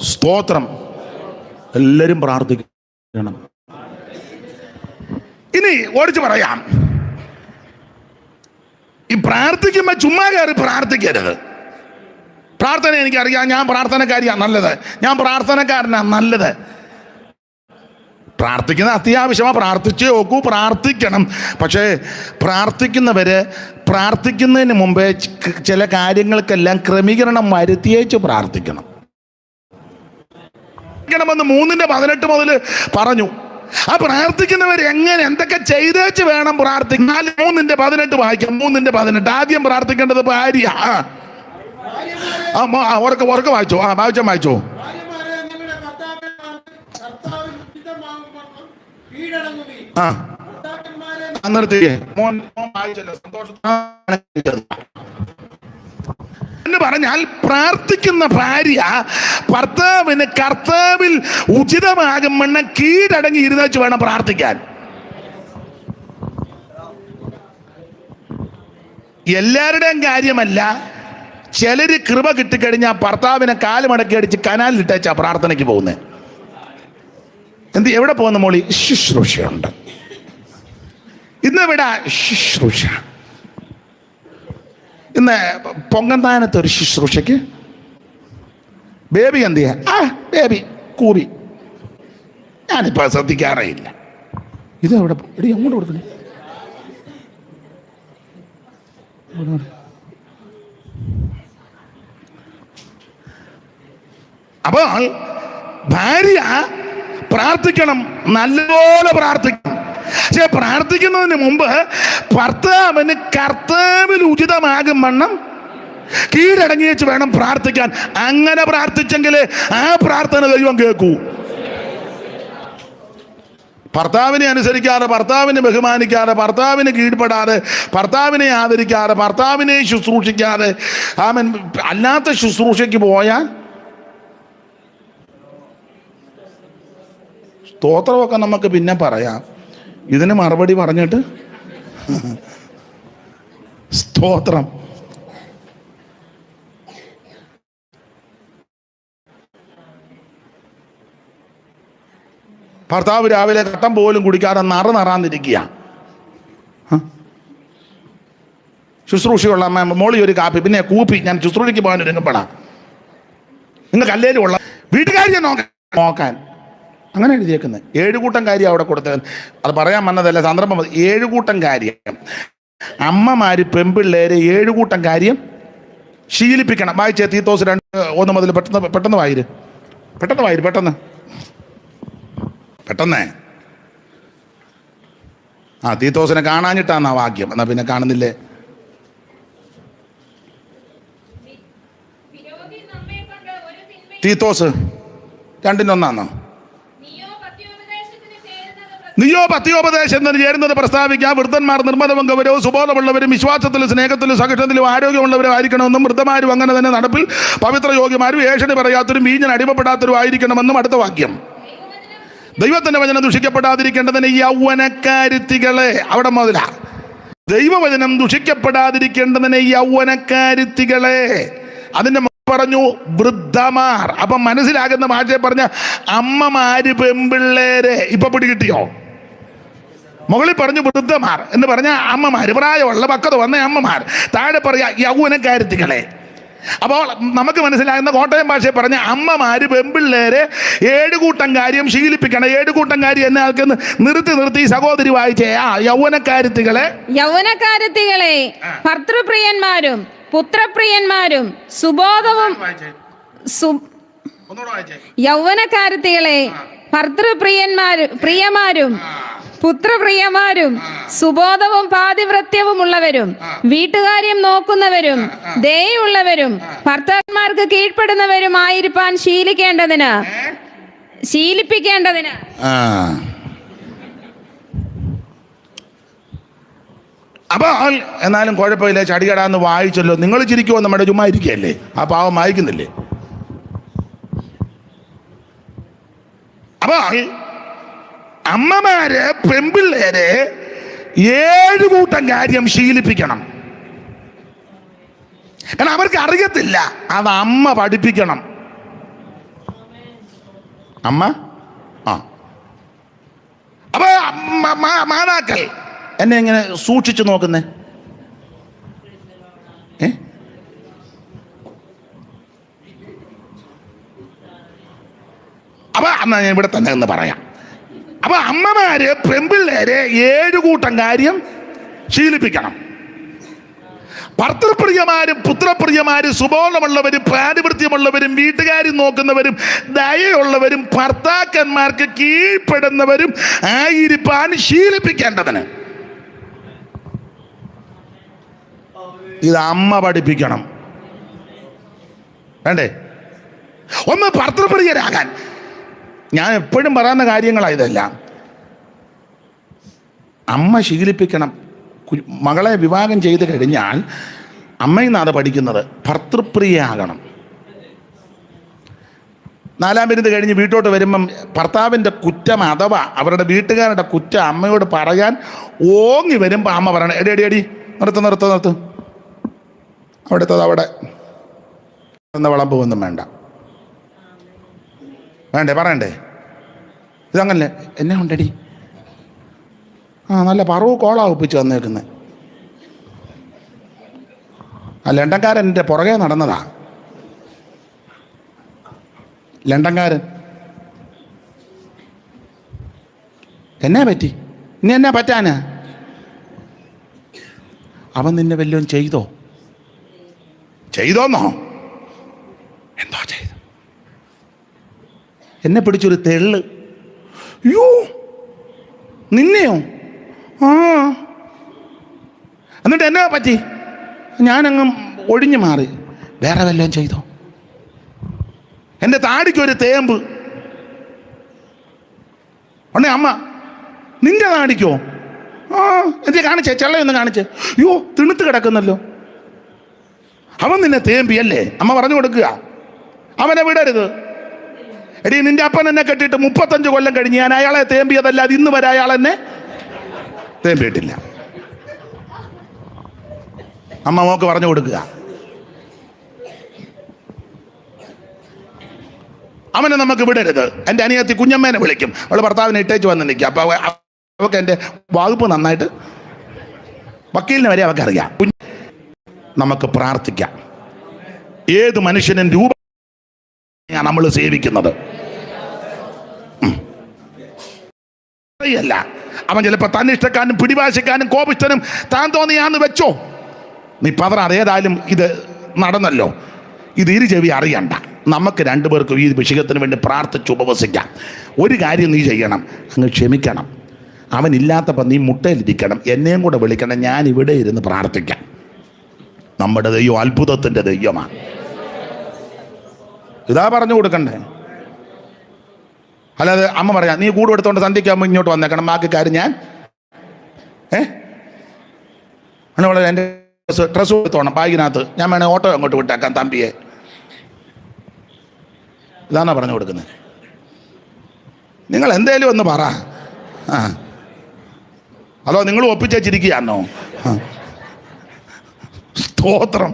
സ്തോത്രം. എല്ലാവരും പ്രാർത്ഥിക്കണം. ഇനി ഓടിച്ച് പറയാം, ഈ പ്രാർത്ഥിക്കുമ്പോൾ ചുമ്മാ കയറി പ്രാർത്ഥിക്കരുത്. പ്രാർത്ഥന എനിക്കറിയാം, ഞാൻ പ്രാർത്ഥനക്കാരിയാണ്, നല്ലത്. ഞാൻ പ്രാർത്ഥനക്കാരനാണ്, നല്ലത്. പ്രാർത്ഥിക്കുന്ന അത്യാവശ്യമാണ്, പ്രാർത്ഥിച്ചേ നോക്കൂ, പ്രാർത്ഥിക്കണം. പക്ഷേ പ്രാർത്ഥിക്കുന്നവര് പ്രാർത്ഥിക്കുന്നതിന് മുമ്പേ ചില കാര്യങ്ങൾക്കെല്ലാം ക്രമീകരണം വരുത്തിയേച്ച് പ്രാർത്ഥിക്കണം. 3:18 മുതൽ പറഞ്ഞു. ആ പ്രാർത്ഥിക്കുന്നവർ എങ്ങനെ എന്തൊക്കെ ചെയ്തേച്ച് വേണം പ്രാർത്ഥിക്കാൻ. 3:18 വായിക്കാം. 3:18 ആദ്യം പ്രാർത്ഥിക്കേണ്ടത് ഭാര്യ. ഉറക്കെ വായിച്ചോ. വായിച്ചോ. എന്ന് പറഞ്ഞാൽ പ്രാർത്ഥിക്കുന്ന ഭാര്യ ഭർത്താവിന് കർത്താവിൽ ഉചിതമാകും വണ്ണം കീഴടങ്ങി ഇരുന്നേച്ച് വേണം പ്രാർത്ഥിക്കാൻ. എല്ലാവരുടെയും കാര്യമല്ല. ചിലര് കൃപ കിട്ടിക്കഴിഞ്ഞാൽ ഭർത്താവിനെ കാലുമടക്കി അടിച്ച് കനാലിലിട്ടേച്ചാ പ്രാർത്ഥനയ്ക്ക് പോകുന്നത്. എവിടെ പോകുന്ന മോളി? ശുശ്രൂഷയുണ്ട്. ഇന്നിവിടെ ശുശ്രൂഷ. ഇന്ന് പൊങ്കന്താനത്ത് ഒരു ശുശ്രൂഷയ്ക്ക് ബേബി എന്ത് ചെയ്യാ? ബേബി കൂബി. ഞാനിപ്പോൾ ശ്രദ്ധിക്കാറേ ഇല്ല. ഇത് എവിടെ എടി അങ്ങോട്ട് കൊടുക്കണേ. അപ്പോൾ ഭാര്യ പ്രാർത്ഥിക്കണം, നല്ലപോലെ പ്രാർത്ഥിക്കണം. പക്ഷെ പ്രാർത്ഥിക്കുന്നതിന് മുമ്പ് ഭർത്താവിന് കർത്താവിൽ ഉചിതമാകും വണ്ണം കീഴടങ്ങി വെച്ച് വേണം പ്രാർത്ഥിക്കാൻ. അങ്ങനെ പ്രാർത്ഥിച്ചെങ്കിൽ ആ പ്രാർത്ഥന ദൈവം കേൾക്കൂ. ഭർത്താവിനെ അനുസരിക്കാതെ, ഭർത്താവിനെ ബഹുമാനിക്കാതെ, ഭർത്താവിന് കീഴ്പ്പെടാതെ, ഭർത്താവിനെ ആദരിക്കാതെ, ഭർത്താവിനെ ശുശ്രൂഷിക്കാതെ അല്ലാത്ത ശുശ്രൂഷയ്ക്ക് പോയാൽ സ്തോത്രമൊക്കെ നമുക്ക് പിന്നെ പറയാം. ഇതിന് മറുപടി പറഞ്ഞിട്ട് സ്തോത്രം. ഭർത്താവ് രാവിലെ കട്ടം പോലും കുടിക്കാതെ നറാന്നിരിക്കുക. ശുശ്രൂഷയുള്ള മോളി ഒരു കാപ്പി, പിന്നെ കൂപ്പി. ഞാൻ ശുശ്രൂഷയ്ക്ക് പോകാൻ ഒരുങ്ങപ്പെടാം. നിങ്ങൾക്ക് അല്ലേലും ഉള്ള വീട്ടുകാരിയെ നോക്കാൻ അങ്ങനെ എഴുതിയേക്കുന്നത്. 7 കൂട്ടം കാര്യം അവിടെ കൊടുത്തത്. അത് പറയാൻ വന്നതല്ല, സന്ദർഭം. 7 കൂട്ടം കാര്യം അമ്മമാര് പെൺപിള്ളേരെ 7 കൂട്ടം കാര്യം ശീലിപ്പിക്കണം. വായിച്ചേ തീത്തോസ് 2:1 മുതൽ. പെട്ടെന്ന് വായിര്. പെട്ടെന്നേ തീത്തോസിനെ കാണാഞ്ഞിട്ടാന്നാ വാക്യം. എന്നാ പിന്നെ കാണുന്നില്ലേ? തീത്തോസ് രണ്ടിനൊന്നാന്നോ? നീയോ പത്യോപദേശത്തിന് ചേരുന്നത് പ്രസ്താവിക്കാം. വൃദ്ധന്മാർ നിർമ്മതവും ഗൗരവവും സുബോധമുള്ളവരും വിശ്വാസത്തിലും സ്നേഹത്തിലും സഹിഷ്ണുതയിലും ആരോഗ്യമുള്ളവരും ആയിരിക്കണമെന്നും വൃദ്ധമാരും അങ്ങനെ തന്നെ നടപ്പിൽ പവിത്രയോഗ്യമാരും ഏഷണി പറയാത്തവരും വീഞ്ഞിന് അടിമപ്പെടാത്തവരും ആയിരിക്കണമെന്നും അടുത്ത വാക്യം. ദൈവത്തിന്റെ വചനം ദുഷിക്കപ്പെടാതിരിക്കേണ്ടതിന് യൗവനക്കാരുത്തികളെ, അവിടെ മുതലാ ദൈവവചനം ദുഷിക്കപ്പെടാതിരിക്കേണ്ടതിന് യൗവനക്കാരുത്തികളെ. അതിന്റെ പറഞ്ഞു വൃദ്ധമാർ. അപ്പം മനസ്സിലാകുന്ന ഭാഷയെ പറഞ്ഞ അമ്മമാര് പെമ്പിള്ളേരെ. ഇപ്പൊ പിടികിട്ടിയോ? മുകളിൽ പറഞ്ഞു വൃദ്ധമാർ എന്ന് പറഞ്ഞ അമ്മമാര്, പ്രായമുള്ള പക്വത വന്ന അമ്മമാർ. താഴെ പറയാ യൗവനക്കാരുത്തികളെ. അപ്പോൾ നമുക്ക് മനസ്സിലാകുന്ന കോട്ടയം ഭാഷയെ പറഞ്ഞ അമ്മമാര് പെമ്പിള്ളേരെ 7 കൂട്ടം കാര്യം ശീലിപ്പിക്കണം. 7 കൂട്ടം കാര്യം എന്നെ ആൾക്കെന്ന് നിർത്തി സഹോദരി വായിച്ചേ. യൗവനക്കാരുത്തികളെ ഭർത്തൃപ്രിയന്മാരും പുത്രപ്രിയന്മാരും സുബോധവും. യൗവനക്കാരുത്തികളെ പ്രിയമാരും പുത്രപ്രിയമാരും സുബോധവും പാതിവൃത്യവും ഉള്ളവരും വീട്ടുകാര്യം നോക്കുന്നവരും ദയയുള്ളവരും ഭർത്താക്കന്മാർക്ക് കീഴ്പ്പെടുന്നവരും ആയിരിക്കാൻ ശീലിപ്പിക്കേണ്ടതിന്. അപ്പോൾ എന്നാലും കുഴപ്പമില്ല, ചടികടാന്ന് വായിച്ചല്ലോ. നിങ്ങൾ ചിരിക്കുമോ? നമ്മുടെ ചുമ്മാ ഇരിക്കുകയല്ലേ, ആ പാവം വായിക്കുന്നില്ലേ? അപ്പോൾ അമ്മമാര് പെമ്പിള്ളേരെ 7 കൂട്ടം കാര്യം ശീലിപ്പിക്കണം. കാരണം അവർക്ക് അറിയത്തില്ല, അത് അമ്മ പഠിപ്പിക്കണം. അമ്മ അപ്പൊ മാതാക്കൾ എന്നെ എങ്ങനെ സൂക്ഷിച്ചു നോക്കുന്നേ? അപ്പൊ എന്നാ ഞാൻ ഇവിടെ തന്നെ എന്ന് പറയാം. അപ്പൊ അമ്മമാര് പെമ്പിള്ളേരെ 7 കൂട്ടം കാര്യം ശീലിപ്പിക്കണം. ഭർത്തൃപ്രിയമാരും പുത്രപ്രിയമാരും സുബോധമുള്ളവരും പാതിവൃത്യമുള്ളവരും വീട്ടുകാരും നോക്കുന്നവരും ദയയുള്ളവരും ഭർത്താക്കന്മാർക്ക് കീഴ്പ്പെടുന്നവരും ആയിരിക്കാൻ ശീലിപ്പിക്കേണ്ടതിന്. ഇത് അമ്മ പഠിപ്പിക്കണം. വേണ്ടേ? ഒന്ന് ഭർത്തൃപ്രിയരാകാൻ. ഞാൻ എപ്പോഴും പറയുന്ന കാര്യങ്ങളാണ് ഇതെല്ലാം. അമ്മ ശീലിപ്പിക്കണം. മകളെ വിവാഹം ചെയ്ത് കഴിഞ്ഞാൽ അമ്മയിൽ നിന്നാണ് പഠിക്കുന്നത്. ഭർത്തൃപ്രിയയാകണം. 4-ാം വിരുന്ന് കഴിഞ്ഞ് വീട്ടോട്ട് വരുമ്പം ഭർത്താവിൻ്റെ കുറ്റം അഥവാ അവരുടെ വീട്ടുകാരുടെ കുറ്റം അമ്മയോട് പറയാൻ ഓങ്ങി വരുമ്പോൾ അമ്മ പറയണം, എടി നിർത്ത് അവിടെ എന്ന വിളമ്പ് ഒന്നും വേണ്ടേ പറയണ്ടേ? ഇതങ്ങനല്ലേ? എന്നെ ഉണ്ടടി നല്ല പറവ് കോളാ ഒപ്പിച്ച് വന്നേക്കുന്നത്. ലണ്ടൻകാരൻ എൻ്റെ പുറകെ നടന്നതാ. ലണ്ടൻകാരൻ എന്നാ പറ്റി? ഇനി എന്നാ പറ്റാനാ? അവൻ നിന്നെ വല്ലതും ചെയ്തോന്നോ? എന്തോ ചെയ്തു? എന്നെ പിടിച്ചൊരു തെള്ള്. യോ, നിന്നെയോ? എന്നിട്ട് എന്നാ പറ്റി? ഞാനങ്ങ് ഒഴിഞ്ഞു മാറി. വേറെ വല്ലതും ചെയ്തോ? എൻ്റെ താടിക്കൊരു തേമ്പ് ഉടനെ അമ്മ, നിന്റെ താടിക്കോ? എന്ത് കാണിച്ചേ? ചെള്ളയൊന്ന് കാണിച്ചേ. യോ, തിണുത്ത് കിടക്കുന്നല്ലോ. അവൻ നിന്നെ തേമ്പിയല്ലേ? അമ്മ പറഞ്ഞു കൊടുക്കുക, അവനെ വിടരുത്. എടീ, നിന്റെ അപ്പൻ എന്നെ കെട്ടിയിട്ട് 35 കൊല്ലം കഴിഞ്ഞ് ഞാൻ അയാളെ തേമ്പിയതല്ല. അത് ഇന്ന് വരെ അയാൾ എന്നെ തേമ്പിയിട്ടില്ല. അമ്മ മോക്ക് പറഞ്ഞു കൊടുക്കുക. അവനെ നമുക്ക് വിടരുത്. എൻ്റെ അനിയത്തി കുഞ്ഞമ്മേനെ വിളിക്കും. അവൾ ഭർത്താവിനെ ഇട്ടേച്ച് വന്ന് നിൽക്കുക. അപ്പോൾ അവൾക്ക് എൻ്റെ വകുപ്പ് നന്നായിട്ട്, വക്കീലിനെ വരെ അവൾക്കറിയാം. നമുക്ക് പ്രാർത്ഥിക്കാം. ഏത് മനുഷ്യനും രൂപമാണ് നമ്മൾ സേവിക്കുന്നത്. ല്ല അവൻ ചിലപ്പോൾ തന്നിഷ്ടക്കാരനും പിടിവാശിക്കാരനും കോപിഷ്ടനും താൻ തോന്നിയാന്ന് വെച്ചോ. നീ പതറാതെ, ഏതായാലും ഇത് നടന്നല്ലോ. ഇത് ചെവി അറിയണ്ട. നമുക്ക് രണ്ടുപേർക്കും ഈ വിഷയത്തിന് വേണ്ടി പ്രാർത്ഥിച്ച് ഉപവസിക്കാം. ഒരു കാര്യം നീ ചെയ്യണം, അങ്ങ് ക്ഷമിക്കണം. അവനില്ലാത്തപ്പോൾ നീ മുട്ടയിലിരിക്കണം, എന്നെയും കൂടെ വിളിക്കണം, ഞാൻ ഇവിടെ ഇരുന്ന് പ്രാർത്ഥിക്കാം. നമ്മുടെ ദൈവം അത്ഭുതത്തിൻ്റെ ദൈവമാണ്. ഇതാ പറഞ്ഞു കൊടുക്കണ്ടേ. അല്ലാതെ അമ്മ പറയാം നീ കൂടെ എടുത്തോണ്ട് സന്ധ്യയ്ക്കാകുമ്പോൾ ഇങ്ങോട്ട് വന്നേക്കണം, ബാക്കി കാര്യം ഞാൻ അങ്ങനെ എൻ്റെ ഡ്രസ്സ് കൊടുത്തോണം ബാഗിനകത്ത്, ഞാൻ വേണേൽ ഓട്ടോ അങ്ങോട്ട് വിട്ടേക്കാം തമ്പിയെ. ഇതാണോ പറഞ്ഞു കൊടുക്കുന്നത്? നിങ്ങൾ എന്തേലും ഒന്ന് പറ. അതോ നിങ്ങൾ ഒപ്പിച്ചിരിക്കുകയാണോ? സ്തോത്രം.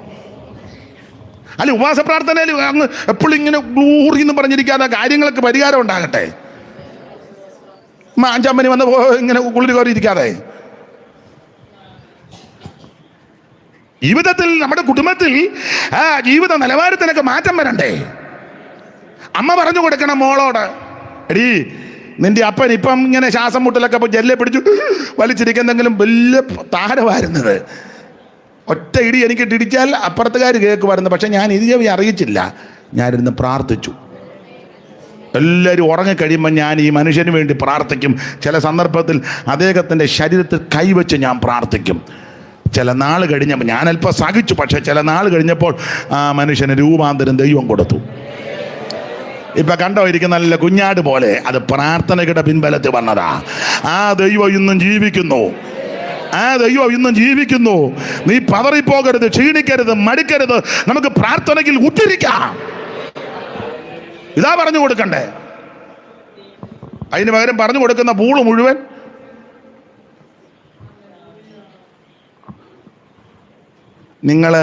അല്ല, ഉപവാസ പ്രാർത്ഥനയിൽ അങ്ങ് എപ്പോഴും ഇങ്ങനെ ഗ്ലൂറി എന്ന് പറഞ്ഞിരിക്കാതെ കാര്യങ്ങൾക്ക് പരിഹാരം ഉണ്ടാകട്ടെ. 5 മണി വന്ന് ഇങ്ങനെ കുളിര് കയറി ഇരിക്കാതെ. ജീവിതത്തിൽ, നമ്മുടെ കുടുംബത്തിൽ ആ ജീവിത നിലവാരത്തിനൊക്കെ മാറ്റം വരണ്ടേ? അമ്മ പറഞ്ഞു കൊടുക്കണം മോളോട്, എടീ നിന്റെ അപ്പൻ ഇപ്പം ഇങ്ങനെ ശ്വാസം മുട്ടലൊക്കെ ജെല്ലെ പിടിച്ചു വലിച്ചിരിക്കുന്നെങ്കിലും വലിയ താരമായിരുന്നത്. ഒറ്റ ഇടി എനിക്ക് ഇടിച്ചാൽ അപ്പുറത്തുകാർ കേൾക്കുമായിരുന്നു. പക്ഷെ ഞാൻ ഇത് അറിയിച്ചില്ല, ഞാനിരുന്ന് പ്രാർത്ഥിച്ചു. എല്ലാവരും ഉറങ്ങിക്കഴിയുമ്പോൾ ഞാൻ ഈ മനുഷ്യന് വേണ്ടി പ്രാർത്ഥിക്കും. ചില സന്ദർഭത്തിൽ അദ്ദേഹത്തിൻ്റെ ശരീരത്തിൽ കൈവച്ച് ഞാൻ പ്രാർത്ഥിക്കും. ചില നാൾ കഴിഞ്ഞപ്പോൾ ഞാൻ അല്പം സഹിച്ചു, പക്ഷെ ചില നാൾ കഴിഞ്ഞപ്പോൾ ആ മനുഷ്യന് രൂപാന്തരം ദൈവം കൊടുത്തു. ഇപ്പം കണ്ടോ ഇരിക്കുന്ന നല്ല കുഞ്ഞാട് പോലെ, അത് പ്രാർത്ഥനയുടെ പിൻബലത്തിൽ വന്നതാ. ആ ദൈവം ഇന്നും ജീവിക്കുന്നു, ആ ദൈവം ഇന്നും ജീവിക്കുന്നു. നീ പതറിപ്പോകരുത്, ക്ഷീണിക്കരുത്, മടുക്കരുത്. നമുക്ക് പ്രാർത്ഥനയിൽ ഉറ്റിരിക്കാം. ഇതാ പറഞ്ഞു കൊടുക്കണ്ടേ. അതിന് പകരം പറഞ്ഞു കൊടുക്കുന്ന പൂള് മുഴുവൻ നിങ്ങൾ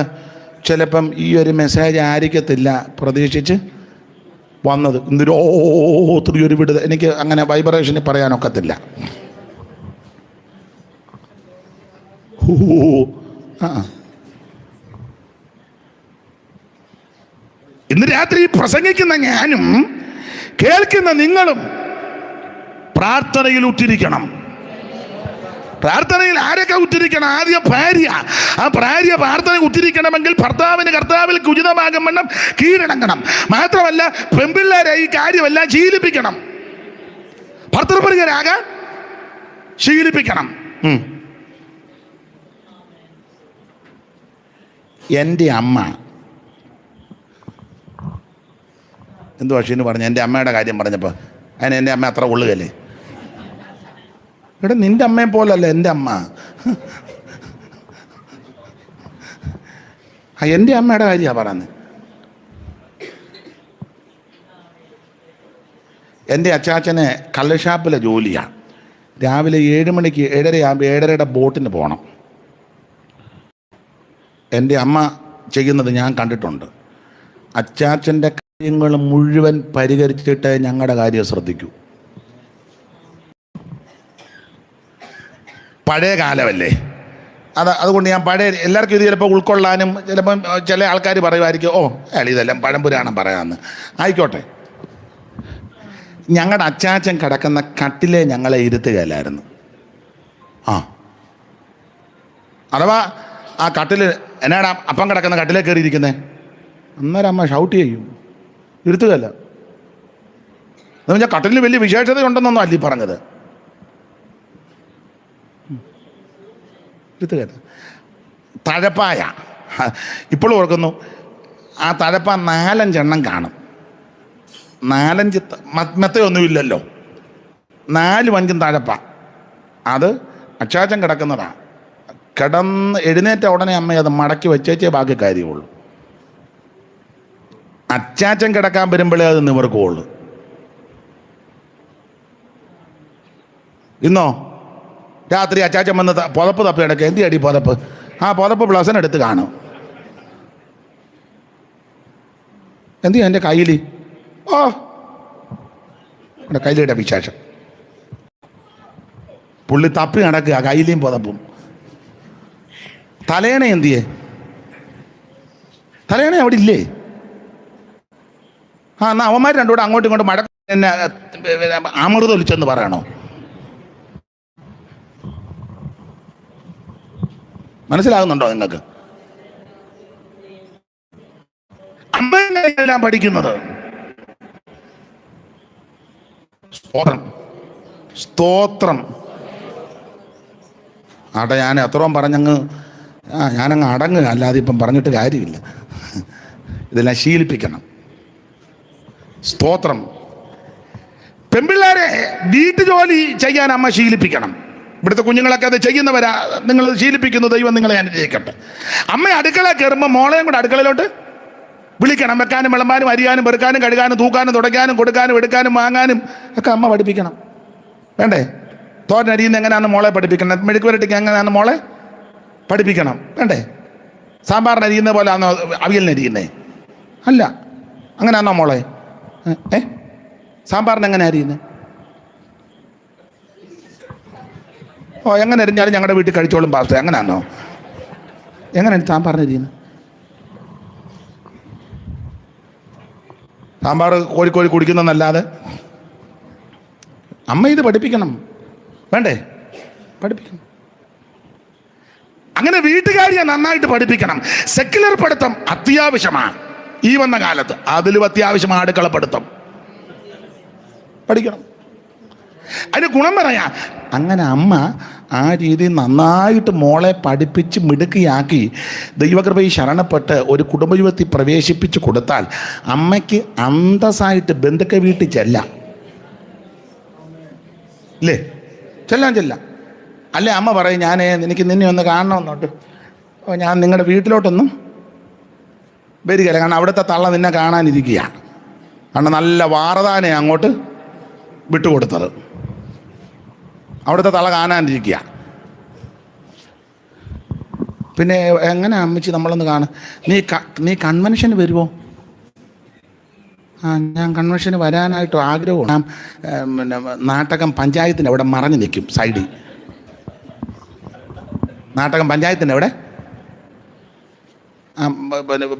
ചിലപ്പം ഈ ഒരു മെസ്സേജ് ആയിരിക്കത്തില്ല പ്രതീക്ഷിച്ച് വന്നത്. എന്തൊരു ഒത്തിരി ഒരു വിടുതൽ. എനിക്ക് അങ്ങനെ വൈബ്രേഷനിൽ പറയാനൊക്കത്തില്ല. ഇന്ന് രാത്രി പ്രസംഗിക്കുന്ന ഞാനും കേൾക്കുന്ന നിങ്ങളും പ്രാർത്ഥനയിൽ ഉറ്റിരിക്കണം. പ്രാർത്ഥനയിൽ ആരൊക്കെ ഉറ്റിരിക്കണം? ആദ്യം ഭാര്യ. ആ ഭാര്യ പ്രാർത്ഥന ഉറ്റിരിക്കണമെങ്കിൽ ഭർത്താവിന് കർത്താവിൽ ഉചിതമാകും വണ്ണം കീഴടങ്ങണം. മാത്രമല്ല പെൺപിള്ളേരെ ഈ കാര്യമെല്ലാം ശീലിപ്പിക്കണം. ഭർത്തൃപ്രിയരാകാൻ ശീലിപ്പിക്കണം. എൻ്റെ അമ്മ എന്തു പക്ഷീന്ന് പറഞ്ഞു, എൻ്റെ അമ്മയുടെ കാര്യം പറഞ്ഞപ്പോൾ അതിന് എൻ്റെ അമ്മ അത്ര കൊള്ളുകയല്ലേ? എടാ നിൻ്റെ അമ്മയെ പോലല്ല എൻ്റെ അമ്മ. എൻ്റെ അമ്മയുടെ കാര്യമാണ് പറയുന്നത്. എൻ്റെ അച്ചാച്ചന് കള്ളുഷാപ്പിലെ ജോലിയാണ്. രാവിലെ 7 മണിക്ക് 7:30 ആകുമ്പോൾ 7:30യുടെ ബോട്ടിന് പോകണം. എൻ്റെ അമ്മ ചെയ്യുന്നത് ഞാൻ കണ്ടിട്ടുണ്ട്. അച്ചാച്ചൻ്റെ കാര്യങ്ങൾ മുഴുവൻ പരിഹരിച്ചിട്ട് ഞങ്ങളുടെ കാര്യം ശ്രദ്ധിക്കൂ. പഴയ കാലമല്ലേ അതുകൊണ്ട് ഞാൻ പഴയ എല്ലാവർക്കും ഇത് ചിലപ്പോൾ ഉൾക്കൊള്ളാനും ചിലപ്പം ചില ആൾക്കാർ പറയുമായിരിക്കും, ഓ അയാൾ ഇതെല്ലാം പഴംപുരാണം പറയാമെന്ന്. ആയിക്കോട്ടെ. ഞങ്ങളുടെ അച്ചാച്ചൻ കിടക്കുന്ന കട്ടിലെ ഞങ്ങളെ ഇരുത്തുകയല്ലായിരുന്നു. അഥവാ ആ കട്ടിൽ എന്നാടാ അപ്പം കിടക്കുന്ന കട്ടിലേ കയറിയിരിക്കുന്നത്, അന്നേരം അമ്മ ഷൗട്ട് ചെയ്യും, ഇരുത്തുകയല്ല. എന്ന് പറഞ്ഞാൽ കട്ടിലിന് വലിയ വിശേഷതയുണ്ടെന്നൊന്നും അല്ല ഈ പറഞ്ഞത്. ഇരുത്തുകയല്ല. തഴപ്പായ ഇപ്പോഴും ഓർക്കുന്നു, ആ തഴപ്പ 4-5 എണ്ണം കാണും. 4-5 മെത്തയൊന്നുമില്ലല്ലോ, 4-5 തഴപ്പ. അത് അച്ചാച്ചൻ കിടക്കുന്നതാണ്. കിടന്ന് എഴുന്നേറ്റ ഉടനെ അമ്മ അത് മടക്കി വെച്ചേച്ചേ ബാക്കി കാര്യമുള്ളൂ. അച്ചാച്ചൻ കിടക്കാൻ വരുമ്പോഴേ അത് നിവർക്കുള്ളൂ. ഇന്നോ രാത്രി അച്ചാച്ചൻ വന്ന് പുതപ്പ് തപ്പി കിടക്കുക. എന്തി അടി പുതപ്പ്? ആ പുതപ്പ് പ്ലസൻ എടുത്ത് കാണും. എന്തി എൻ്റെ കയ്യിൽ? ഓ എൻ്റെ കയ്യിലിട്ട വിശേഷം. പുള്ളി തപ്പി നടക്കുക കയ്യിലേയും പുതപ്പും. തലേണ എന്തിയേ? തലേണ അവിടെ ഇല്ലേ? എന്നാൽ അവന്മാർ രണ്ടുകൂടെ അങ്ങോട്ടും ഇങ്ങോട്ടും മഴ എന്നെ അമൃതൊലിച്ചെന്ന് പറയണോ? മനസ്സിലാകുന്നുണ്ടോ നിങ്ങൾക്ക്? അമ്മയെല്ലാം പഠിക്കുന്നത്. സ്തോത്രം, സ്തോത്രം. ആട്ടെ, ഞാൻ എത്രയും ഞാനങ്ങ് അടങ്ങുക, അല്ലാതെ ഇപ്പം പറഞ്ഞിട്ട് കാര്യമില്ല. ഇതെല്ലാം ശീലിപ്പിക്കണം. സ്തോത്രം. പെൺപിള്ളേരെ വീട്ടുജോലി ചെയ്യാൻ അമ്മ ശീലിപ്പിക്കണം. ഇവിടുത്തെ കുഞ്ഞുങ്ങളൊക്കെ അത് ചെയ്യുന്നവരാ. നിങ്ങൾ ശീലിപ്പിക്കുന്നു, ദൈവം നിങ്ങളെ അനുഗ്രഹിക്കട്ടെ. അമ്മ അടുക്കള കയറുമ്പോൾ മോളെയും കൂടെ അടുക്കളയിലോട്ട് വിളിക്കണം. വെക്കാനും വിളമ്പാനും അരിയാനും പെറുക്കാനും കഴുകാനും തൂക്കാനും തുടയ്ക്കാനും കൊടുക്കാനും എടുക്കാനും വാങ്ങാനും ഒക്കെ അമ്മ പഠിപ്പിക്കണം. വേണ്ടേ? തോരൻ അരിയുന്ന എങ്ങനെയാണെന്ന് മോളെ പഠിപ്പിക്കണം. മെഴുക്ക് പുരട്ടിക്ക് എങ്ങനെയാണെന്ന് മോളെ പഠിപ്പിക്കണം. വേണ്ടേ? സാമ്പാറിന് അരിയുന്ന പോലെ ആണോ അവിയലിന് അരിയുന്നേ? അല്ല. അങ്ങനെയാണോ മോളെ? സാമ്പാറിന് എങ്ങനെ അരിയുന്നത്? ഓ, എങ്ങനെ അരിഞ്ഞാലും ഞങ്ങളുടെ വീട്ടിൽ കഴിച്ചോളും പാസ്റ്റർ. എങ്ങനെയാണോ? എങ്ങനെയാണ് സാമ്പാറിന് അരിയുന്നത്? സാമ്പാർ കോരി കുടിക്കുന്നതല്ലാതെ അമ്മ ഇത് പഠിപ്പിക്കണം. വേണ്ടേ? പഠിപ്പിക്കണം. അങ്ങനെ വീട്ടുകാരിയെ നന്നായിട്ട് പഠിപ്പിക്കണം. സെക്യുലർ പഠിത്തം അത്യാവശ്യമാണ് ഈ വന്ന കാലത്ത്. അതിലും അത്യാവശ്യമാണ് അടുക്കള പഠിത്തം. പഠിക്കണം. അതിന് ഗുണം പറയാം. അങ്ങനെ അമ്മ ആ രീതി നന്നായിട്ട് മോളെ പഠിപ്പിച്ച് മിടുക്കിയാക്കി ദൈവകൃപയിൽ ശരണപ്പെട്ട് ഒരു കുടുംബജീവിതത്തിൽ പ്രവേശിപ്പിച്ച് കൊടുത്താൽ അമ്മയ്ക്ക് അന്തസ്സായിട്ട് ബന്ധുക്ക വീട്ടിൽ ചെല്ലാം. ഇല്ലേ? ചെല്ലാം. അല്ലേ അമ്മ പറയും, എനിക്ക് നിന്നെ ഒന്ന് കാണണമെന്നോട്ട്. ഞാൻ നിങ്ങളുടെ വീട്ടിലോട്ടൊന്നും വരികയില്ല. കാരണം അവിടുത്തെ തള്ള നിന്നെ കാണാനിരിക്കുകയാണ്. കാരണം നല്ല വാറതാനെ അങ്ങോട്ട് വിട്ടുകൊടുത്തത്. അവിടുത്തെ തള്ള കാണാനിരിക്കുക. പിന്നെ എങ്ങനെ അമ്മച്ചി നമ്മളൊന്ന് കാണും? നീ കൺവെൻഷന് വരുമോ? ഞാൻ കൺവെൻഷന് വരാനായിട്ട് ആഗ്രഹമാണ്. ഞാൻ നാട്ടകം പഞ്ചായത്തിൻ്റെ അവിടെ മറഞ്ഞു നിൽക്കും സൈഡിൽ. നാട്ടകം പഞ്ചായത്തിൻ്റെ അവിടെ,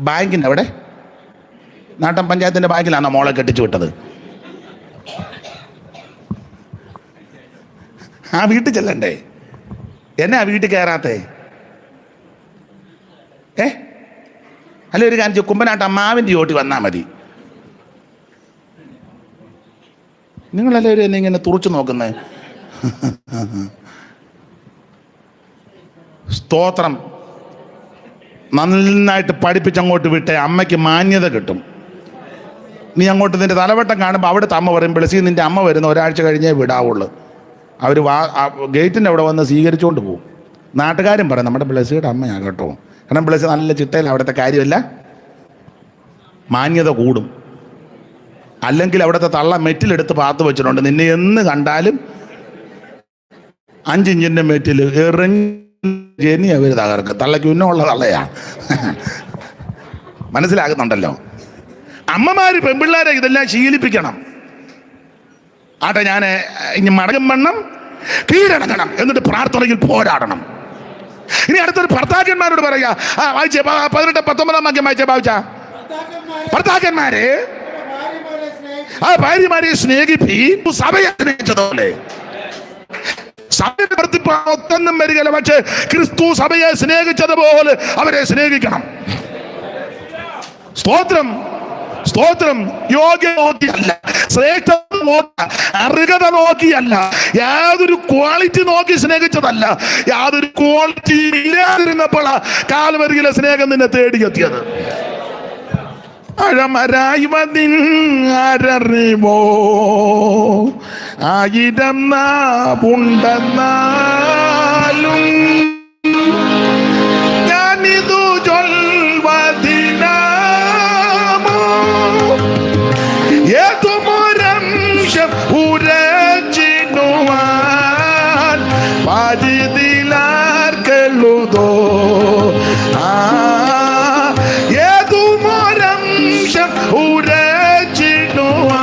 ബാങ്കിൻ്റെ അവിടെ. നാട്ടകം പഞ്ചായത്തിൻ്റെ ബാങ്കിലാണോ മോളെ കെട്ടിച്ചു വിട്ടത്? ആ വീട്ടിൽ ചെല്ലണ്ടേ? എന്നെ ആ വീട്ടിൽ കയറാത്തേ? അല്ല, ഒരു കാര്യം കുമ്പനാട്ട് അമ്മാവിൻ്റെ ചോട്ടി വന്നാൽ മതി. നിങ്ങളെല്ലാവരും എന്നെ ഇങ്ങനെ തുറച്ചു നോക്കുന്നത്. സ്തോത്രം. നന്നായിട്ട് പഠിപ്പിച്ചങ്ങോട്ട് വിട്ടേ അമ്മയ്ക്ക് മാന്യത കിട്ടും. നീ അങ്ങോട്ട് നിൻ്റെ തലവട്ടം കാണുമ്പോൾ അവിടുത്തെ അമ്മ പറയും, ബ്ലസി നിൻ്റെ അമ്മ വരുന്ന ഒരാഴ്ച കഴിഞ്ഞേ വിടാവുള്ളൂ. അവർ ഗേറ്റിൻ്റെ അവിടെ വന്ന് സ്വീകരിച്ചുകൊണ്ട് പോകും. നാട്ടുകാരും പറയും നമ്മുടെ ബ്ലസ്സിയുടെ അമ്മയാണ് കേട്ടോ. കാരണം ബ്ലസ്സി നല്ല ചിട്ടയിൽ അവിടുത്തെ കാര്യമല്ല, മാന്യത കൂടും. അല്ലെങ്കിൽ അവിടുത്തെ തള്ള മെറ്റിലെടുത്ത് പാത്ത് വെച്ചിട്ടുണ്ട്. നിന്നെ എന്ന് കണ്ടാലും 5 ഇഞ്ചിൻ്റെ മെറ്റിൽ എറിഞ്ഞ് അവർ തകർക്കും. തള്ളയ്ക്ക് ഉന്നമുള്ള തള്ളയാ. മനസ്സിലാകുന്നുണ്ടല്ലോ? അമ്മമാര് പെൺപിള്ളേരെ ഇതെല്ലാം ശീലിപ്പിക്കണം. ആട്ടെ, ഞാൻ ഇനി മടങ്ങും വണ്ണം കീഴടങ്ങണം, എന്നിട്ട് പ്രാർത്ഥനയിൽ പോരാടണം. ഇനി അടുത്തൊരു ഭർത്താക്കന്മാരോട് പറയാ. വായിച്ചേ 18-19 വാക്യം വായിച്ചേ ഭാവിച്ച. ഭർത്താക്കന്മാരെ ആ ഭാര്യമാരെ സ്നേഹിപ്പി സഭയെ സ്നേഹിച്ചതുപോലെ. സഭയെ ഒത്തൊന്നും വരികയില്ല, പക്ഷെ ക്രിസ്തു സഭയെ സ്നേഹിച്ചതുപോലെ അവരെ സ്നേഹിക്കണം. സ്തോത്രം, സ്തോത്രം. യോഗ്യത നോക്കിയല്ല, ശ്രേഷ്ഠത നോക്കി, അർഹത നോക്കിയല്ല, യാതൊരു ക്വാളിറ്റി നോക്കി സ്നേഹിച്ചതല്ല. യാതൊരു ക്വാളിറ്റി ഇല്ലാതിരുന്നപ്പോൾ കാൽവരിയിലെ സ്നേഹം നിന്നെ തേടിയെത്തിയത്. അഴമരായി വന്നിററിവോ 1000 നാവുണ്ടെന്നാലും ഞാനിതു ചൊൽവതിനാമോ ഏതുമൊരംശം ഉരച്ചിടുവാൻ പാതിതിലാർക്കെഴുതോ. ഉരച്ചിടുവാൻ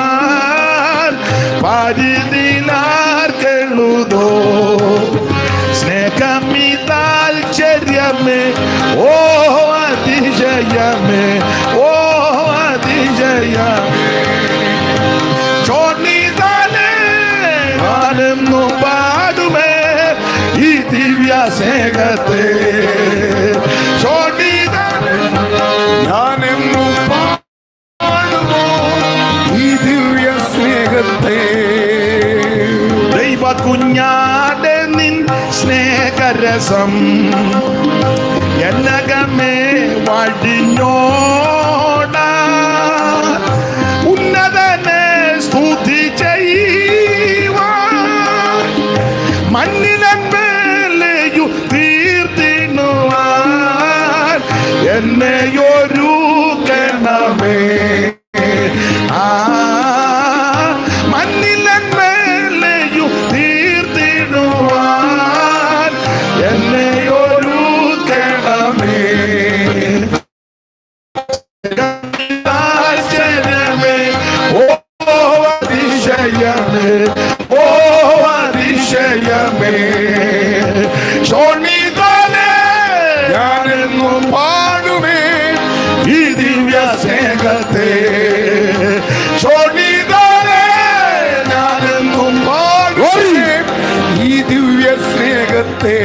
പാതിതിലാർക്കെഴുതോ. സ്നേഹമിതാൽച്ചര്യമേ ഓ അതിശയമേ, ഓ അതിശയമേ. ചോർണിതാലേ ഞാനെന്നു പാടുമേ ഈ ദിവ്യ സ്നേഹത്തെ. ചോർണിതാലേ ഞാനെന്നു കുഞ്ഞാടെ നിൻ സ്നേഹരസം എന്നകമേ വടിഞ്ഞോട ഉന്നതനെ സ്തുതി ചെയ്യുവാൻ മണ്ണിലെമ്പേലയു തീർത്തിടുവാൻ എന്നെയൊരുക്കണമേ. മണ്ണിലെമ്പേലയു തീർത്തിടുവാൻ എന്നെയൊരുക്കണമേ. ആശ്ചര്യമേ, ഓ അതിശയമേ, ഓ അതിശയമേ. ശോണിതോലെ ഞാനെന്നും പാടുമേ ഈ ദിവ്യ സ്നേഹത്തെ. ശോണിതോലെ ഞാനെന്നും പാടുമേ ഈ ദിവ്യ സ്നേഹത്തെ.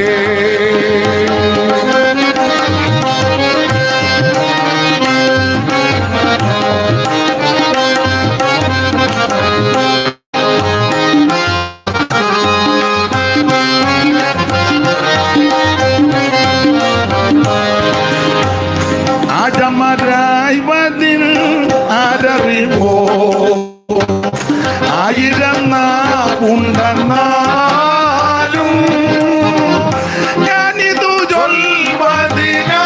ആഴമരായ്വതിൽ ആരറിവോ ആയിരം നാവുണ്ടെന്നാലും ഞാനിതു ചൊൽവതിനാമോ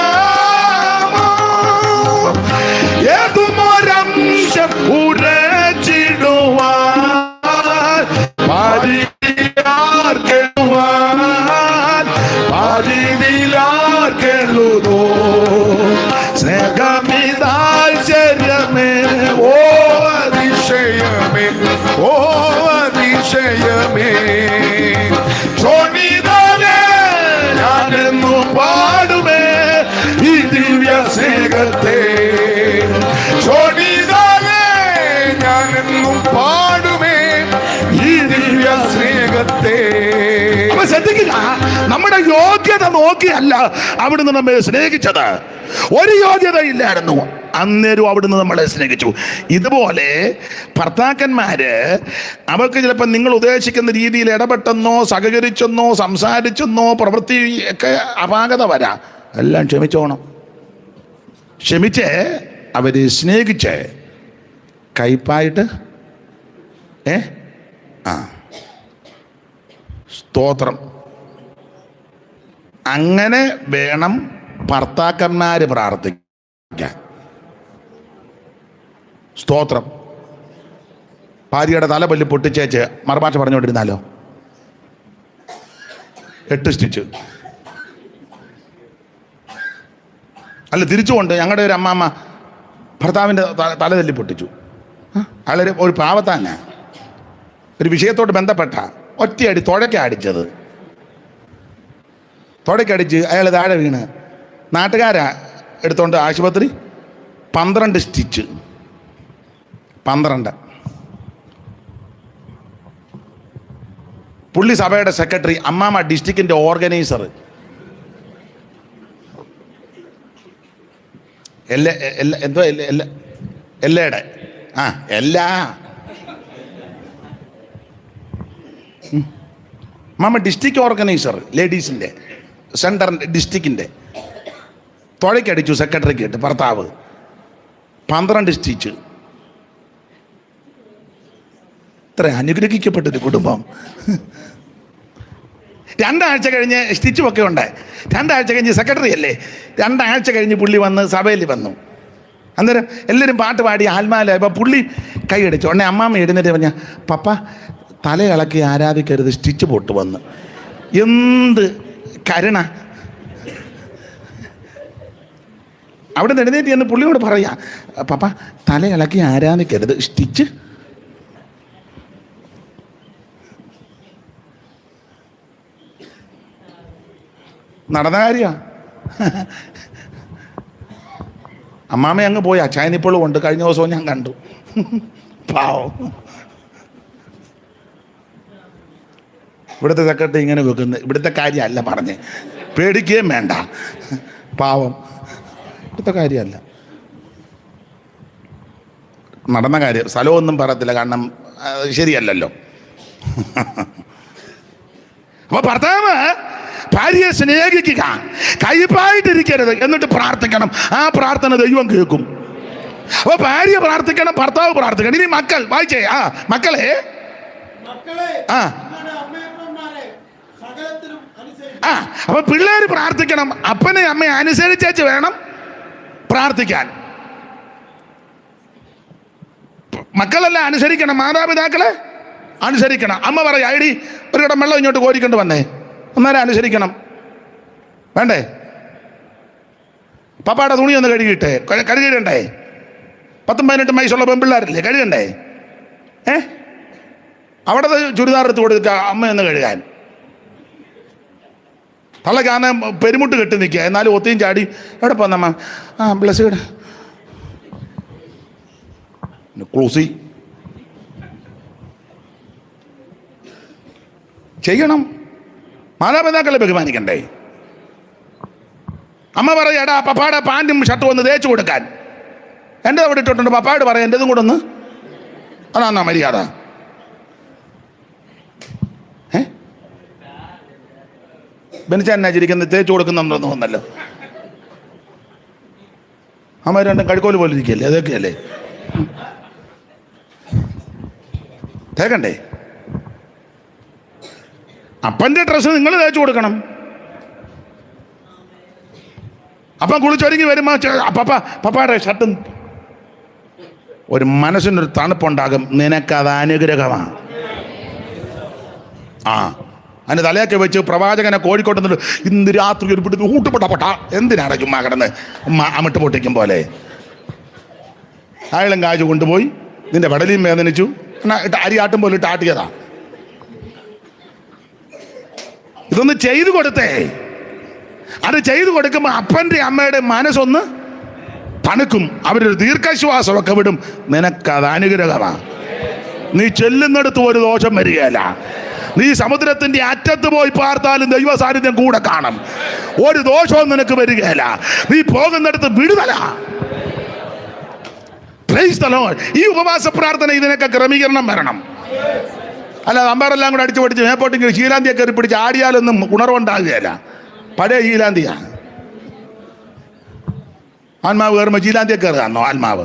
ഏതുമൊരംശം ഉരച്ചിടുവാൻ പാരിതിലാർക്കെഴുതോ സ്നേഹമിതാശ്ചര്യമേ, ഓ അതിശയമേ, ഓ അതിശയമേ. ശോണിതോലെ ഞാനെന്നു പാടുമേ ഈ ദിവ്യ സ്നേഹത്തെ. ശോണിതോലെ ഞാനെന്നും പാടുമേ ഈ ദിവ്യ സ്നേഹത്തെ. അപ്പൊ ശ്രദ്ധിക്കുക, നമ്മുടെ യോഗ്യത നോക്കിയല്ല അവിടുന്ന് നമ്മെ സ്നേഹിച്ചത്. ഒരു യോഗ്യതയില്ലായിരുന്നു, അന്നേരം അവിടുന്ന് നമ്മളെ സ്നേഹിച്ചു. ഇതുപോലെ ഭർത്താക്കന്മാര് അവർക്ക് ചിലപ്പോൾ നിങ്ങൾ ഉദ്ദേശിക്കുന്ന രീതിയിൽ ഇടപെട്ടെന്നോ സഹകരിച്ചെന്നോ സംസാരിച്ചെന്നോ പ്രവൃത്തി ഒക്കെ അപാകത വരാം. എല്ലാം ക്ഷമിച്ചോണം. ക്ഷമിച്ച് അവര് സ്നേഹിച്ച് കയ്പായിട്ട് സ്തോത്രം. അങ്ങനെ വേണം ഭർത്താക്കന്മാര് പ്രാർത്ഥിക്കാൻ. സ്തോത്രം. ഭാര്യയുടെ തലപല്ലി പൊട്ടിച്ചേച്ച് മറുഭാഷ പറഞ്ഞുകൊണ്ടിരുന്നാലോ 8 സ്റ്റിച്ച്. അല്ല, തിരിച്ചുകൊണ്ട് ഞങ്ങളുടെ ഒരു അമ്മാമ്മ ഭർത്താവിൻ്റെ തലതല്ലി പൊട്ടിച്ചു. അയാളൊരു ഒരു പാവത്താന ഒരു വിഷയത്തോട് ബന്ധപ്പെട്ട ഒറ്റയടി തുഴക്കടിച്ചത്. തുടക്കടിച്ച് അയാൾ താഴെ വീണ് നാട്ടുകാരാ എടുത്തോണ്ട് ആശുപത്രി 12 സ്റ്റിച്ച്. 12. പുള്ളി സഭയുടെ സെക്രട്ടറി, അമ്മാമ ഡിസ്ട്രിക്റ്റിൻ്റെ ഓർഗനൈസർ. എന്തോ എല്ലയുടെ എല്ലാ അമ്മാമ ഡിസ്ട്രിക്ട് ഓർഗനൈസർ ലേഡീസിൻ്റെ സെൻറ്ററിൻ്റെ ഡിസ്ട്രിക്റ്റിൻ്റെ. തുഴക്കടിച്ചു സെക്രട്ടറിക്ക് ഇട്ട് ഭർത്താവ് 12 സ്റ്റിച്ച്. ഇത്ര അനുഗ്രഹിക്കപ്പെട്ടൊരു കുടുംബം. 2 ആഴ്ച കഴിഞ്ഞ് സ്റ്റിച്ചും ഒക്കെ ഉണ്ട്. 2 ആഴ്ച കഴിഞ്ഞ് സെക്രട്ടറി അല്ലേ, 2 ആഴ്ച കഴിഞ്ഞ് പുള്ളി വന്ന് സഭയിൽ വന്നു. അന്നേരം എല്ലാവരും പാട്ട് പാടി ആത്മാല. ഇപ്പം പുള്ളി കൈയടിച്ചു. ഉടനെ അമ്മാമ്മ എഴുന്നേറ്റ് പറഞ്ഞ, പപ്പ തലയിളക്കി ആരാധിക്കരുത്, സ്റ്റിച്ച് പൊട്ട് വന്ന്. എന്ത് കരുണ! അവിടെ നിന്ന് എഴുന്നേറ്റ് എന്ന് പുള്ളിയോട് പറയാ, പപ്പ തലയിളക്കി ആരാധിക്കരുത്, സ്റ്റിച്ച്. നടന്ന കാര്യമാണ്. അമ്മാമ്മ അങ്ങ് പോയി. അച്ചായനിപ്പോഴും ഉണ്ട്. കഴിഞ്ഞ ദിവസവും ഞാൻ കണ്ടു. പാവം. ഇവിടുത്തെ സെക്രട്ടറി ഇങ്ങനെ വെക്കുന്നത്. ഇവിടുത്തെ കാര്യമല്ല പറഞ്ഞ്, പേടിക്കുകയും വേണ്ട. പാവം, ഇവിടുത്തെ കാര്യമല്ല, നടന്ന കാര്യം. സ്ഥലമൊന്നും പറയത്തില്ല, കാരണം ശരിയല്ലല്ലോ. അപ്പൊ ഭർത്താവ് ഭാര്യയെ സ്നേഹിക്കുക, കയ്പായിട്ടിരിക്കരുത്, എന്നിട്ട് പ്രാർത്ഥിക്കണം. ആ പ്രാർത്ഥന ദൈവം കേൾക്കും. അപ്പൊ ഭാര്യ പ്രാർത്ഥിക്കണം, ഭർത്താവ് പ്രാർത്ഥിക്കണം. ഇനി മക്കൾ വായിച്ചേ. മക്കളെ അപ്പൊ പിള്ളേര് പ്രാർത്ഥിക്കണം, അപ്പനെ അമ്മയെ അനുസരിച്ചേച്ച് വേണം പ്രാർത്ഥിക്കാൻ. മക്കളെല്ലാം അനുസരിക്കണം, മാതാപിതാക്കളെ അനുസരിക്കണം. അമ്മ പറയും ഐഡി ഒരു കിടം വെള്ളം ഇങ്ങോട്ട് കോരിക്കൊണ്ട് വന്നേ, അന്നേരം അനുസരിക്കണം. വേണ്ടേ? പപ്പായുടെ തുണി ഒന്ന് കഴുകിയിട്ടേ, കഴുകിയിടണ്ടേ? 18 വയസ്സുള്ള പെൺപിള്ളേരല്ലേ, കഴുകണ്ടേ? അവിടെ ചുരിദാർ എടുത്ത് കൊടുക്കുക അമ്മയൊന്ന് കഴുകാൻ. തള്ളക്കാന്ന് പെരുമുട്ട് കെട്ടി നിൽക്കുക, എന്നാലും ഒത്തിയും ചാടി എവിടെ പോന്നമ്മ? ബ്ലസ്സീഡ് ക്ലൂസി ചെയ്യണം. മാതാപിതാക്കളെ ബഹുമാനിക്കണ്ടേ? അമ്മ പറയും എടാ പപ്പായുടെ പാൻറ്റും ഷർട്ടും ഒന്ന് തേച്ച് കൊടുക്കാൻ. എൻ്റെ അവിടെ ഇട്ടിട്ടുണ്ട്, പപ്പായോട് പറയാം എൻ്റെതും കൂടെ ഒന്ന്. അതാന്നാ മര്യാദ? ബെനിച്ചാനാച്ചിരിക്കുന്നത് തേച്ച് കൊടുക്കുന്നുണ്ടോ തോന്നല്ലോ. അമ്മ രണ്ടും കഴുക്കോല് പോലെ ഇരിക്കല്ലേ, അതൊക്കെയല്ലേ തേക്കണ്ടേ? അപ്പൻ്റെ ഡ്രസ്സ് നിങ്ങൾ തേച്ച് കൊടുക്കണം. അപ്പം കുളിച്ചൊരുങ്ങി വരുമ്പോൾ പപ്പായുടെ ഷർട്ടും ഒരു മനസ്സിനൊരു തണുപ്പുണ്ടാകും. നിനക്കത് അനുഗ്രഹമാണ്. അതിന് തലയൊക്കെ വെച്ച് പ്രവാചകനെ കോഴിക്കോട്ട് നിന്നിട്ട് ഇന്ന് രാത്രി ഒരു പിടി ഊട്ടുപൊട്ട എന്തിനാണ് ചുമ്മാ കിടന്ന് അമിട്ട് പൊട്ടിക്കും പോലെ. അയാളും കാശ് കൊണ്ടുപോയി നിന്റെ വടലിയും വേദനിച്ചു, അരി ആട്ടും പോലെ ഇട്ട് ആട്ടിയതാ. ഇതൊന്ന് ചെയ്തു കൊടുത്തേ. അത് ചെയ്തു കൊടുക്കുമ്പോൾ അപ്പൻ്റെ അമ്മയുടെ മനസ്സൊന്ന് തണുക്കും, അവരൊരു ദീർഘശ്വാസമൊക്കെ വിടും. നിനക്കത് അനുഗ്രഹമാണ്. നീ ചെല്ലുന്നിടത്ത് ഒരു ദോഷം വരികയില്ല. നീ സമുദ്രത്തിന്റെ അറ്റത്ത് പോയി പാർത്താലും ദൈവ സാന്നിധ്യം കൂടെ കാണും. ഒരു ദോഷവും നിനക്ക് വരികയില്ല. നീ പോകുന്നിടത്ത് വിടുതല. Price the Lord. ഈ ഉപവാസ പ്രാർത്ഥന ഇതിനൊക്കെ ക്രമീകരണം വരണം. അല്ലാതെ അമ്പാറെല്ലാം കൂടെ അടിച്ചു പഠിച്ച് മേപ്പോട്ടെങ്കിൽ ശീലാന്തിയെ കയറി പിടിച്ച് ആടിയാലൊന്നും ഉണർവുണ്ടാകുകയില്ല. പഴയ ശീലാന്തിയാ. ആത്മാവ് കയറുമ്പോൾ ശീലാന്തിയെ കയറുകയാണോ ആത്മാവ്?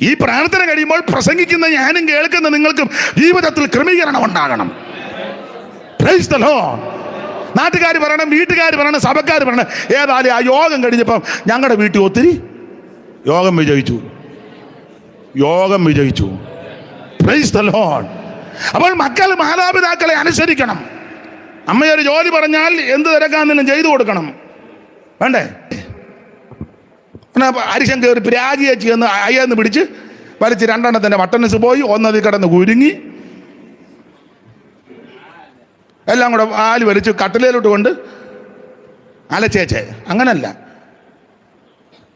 ഈ പ്രാർത്ഥന കഴിയുമ്പോൾ പ്രസംഗിക്കുന്ന ഞാനും കേൾക്കുന്ന നിങ്ങൾക്കും ജീവിതത്തിൽ ക്രമീകരണം ഉണ്ടാകണം. Price the Lord. നാട്ടുകാർ പറയണം, വീട്ടുകാർ പറയണം, സഭക്കാർ പറയണം. ഏതായാലും ആ യോഗം കഴിഞ്ഞപ്പം ഞങ്ങളുടെ വീട്ടിൽ ഒത്തിരി യോഗം വിജയിച്ചു. Price the Lord. അപ്പോൾ മക്കൾ മാതാപിതാക്കളെ അനുസരിക്കണം. അമ്മയൊരു ജോലി പറഞ്ഞാൽ എന്ത് തിരക്കാന്നെങ്കിലും ചെയ്തു കൊടുക്കണം. വേണ്ടേ? അരിശം കയറി പ്രാഗി വെച്ച് എന്ന് അയ്യെന്ന് പിടിച്ച് വലിച്ച് രണ്ടെണ്ണത്തിൻ്റെ ബട്ടൺസ് പോയി, ഒന്നതിൽ കിടന്ന് കുരുങ്ങി എല്ലാം കൂടെ ആല് വലിച്ച് കട്ടിലേലോട്ട് കൊണ്ട് അലച്ചേച്ചേ. അങ്ങനല്ല.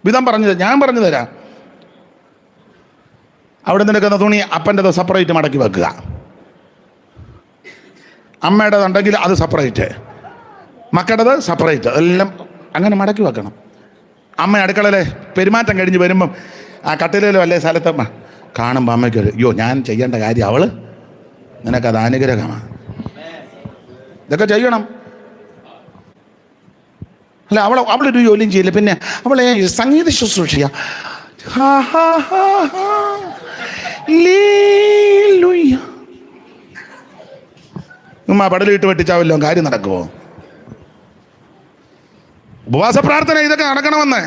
വിധം ഞാൻ പറഞ്ഞു തരാം. അവിടെ നിൽക്കുന്ന തുണി അപ്പൻ്റെത് സെപ്പറേറ്റ് മടക്കി വെക്കുക, അമ്മയുടേതുണ്ടെങ്കിൽ അത് സെപ്പറേറ്റ്, മക്കളുടേത് സെപ്പറേറ്റ്, എല്ലാം അങ്ങനെ മടക്കി വെക്കണം. അമ്മ അടുക്കളയിലെ പെരുമാറ്റം കഴിഞ്ഞ് വരുമ്പം ആ കട്ടിലേലോ അല്ലേ സ്ഥലത്ത് കാണുമ്പോൾ അമ്മയ്ക്ക് അയ്യോ ഞാൻ ചെയ്യേണ്ട കാര്യം അവള് നിനക്കത് അനുഗ്രഹമാണ്. ഇതൊക്കെ ചെയ്യണം. അല്ല അവളൊരു ജോലിയും ചെയ്യില്ല. പിന്നെ അവളെ സംഗീത ശുശ്രൂഷ ഉമ്മ പടലിട്ട് വെട്ടിച്ചാവല്ലോ, കാര്യം നടക്കുമോ? ഉപവാസ പ്രാർത്ഥന ഇതൊക്കെ നടക്കണമെന്ന്.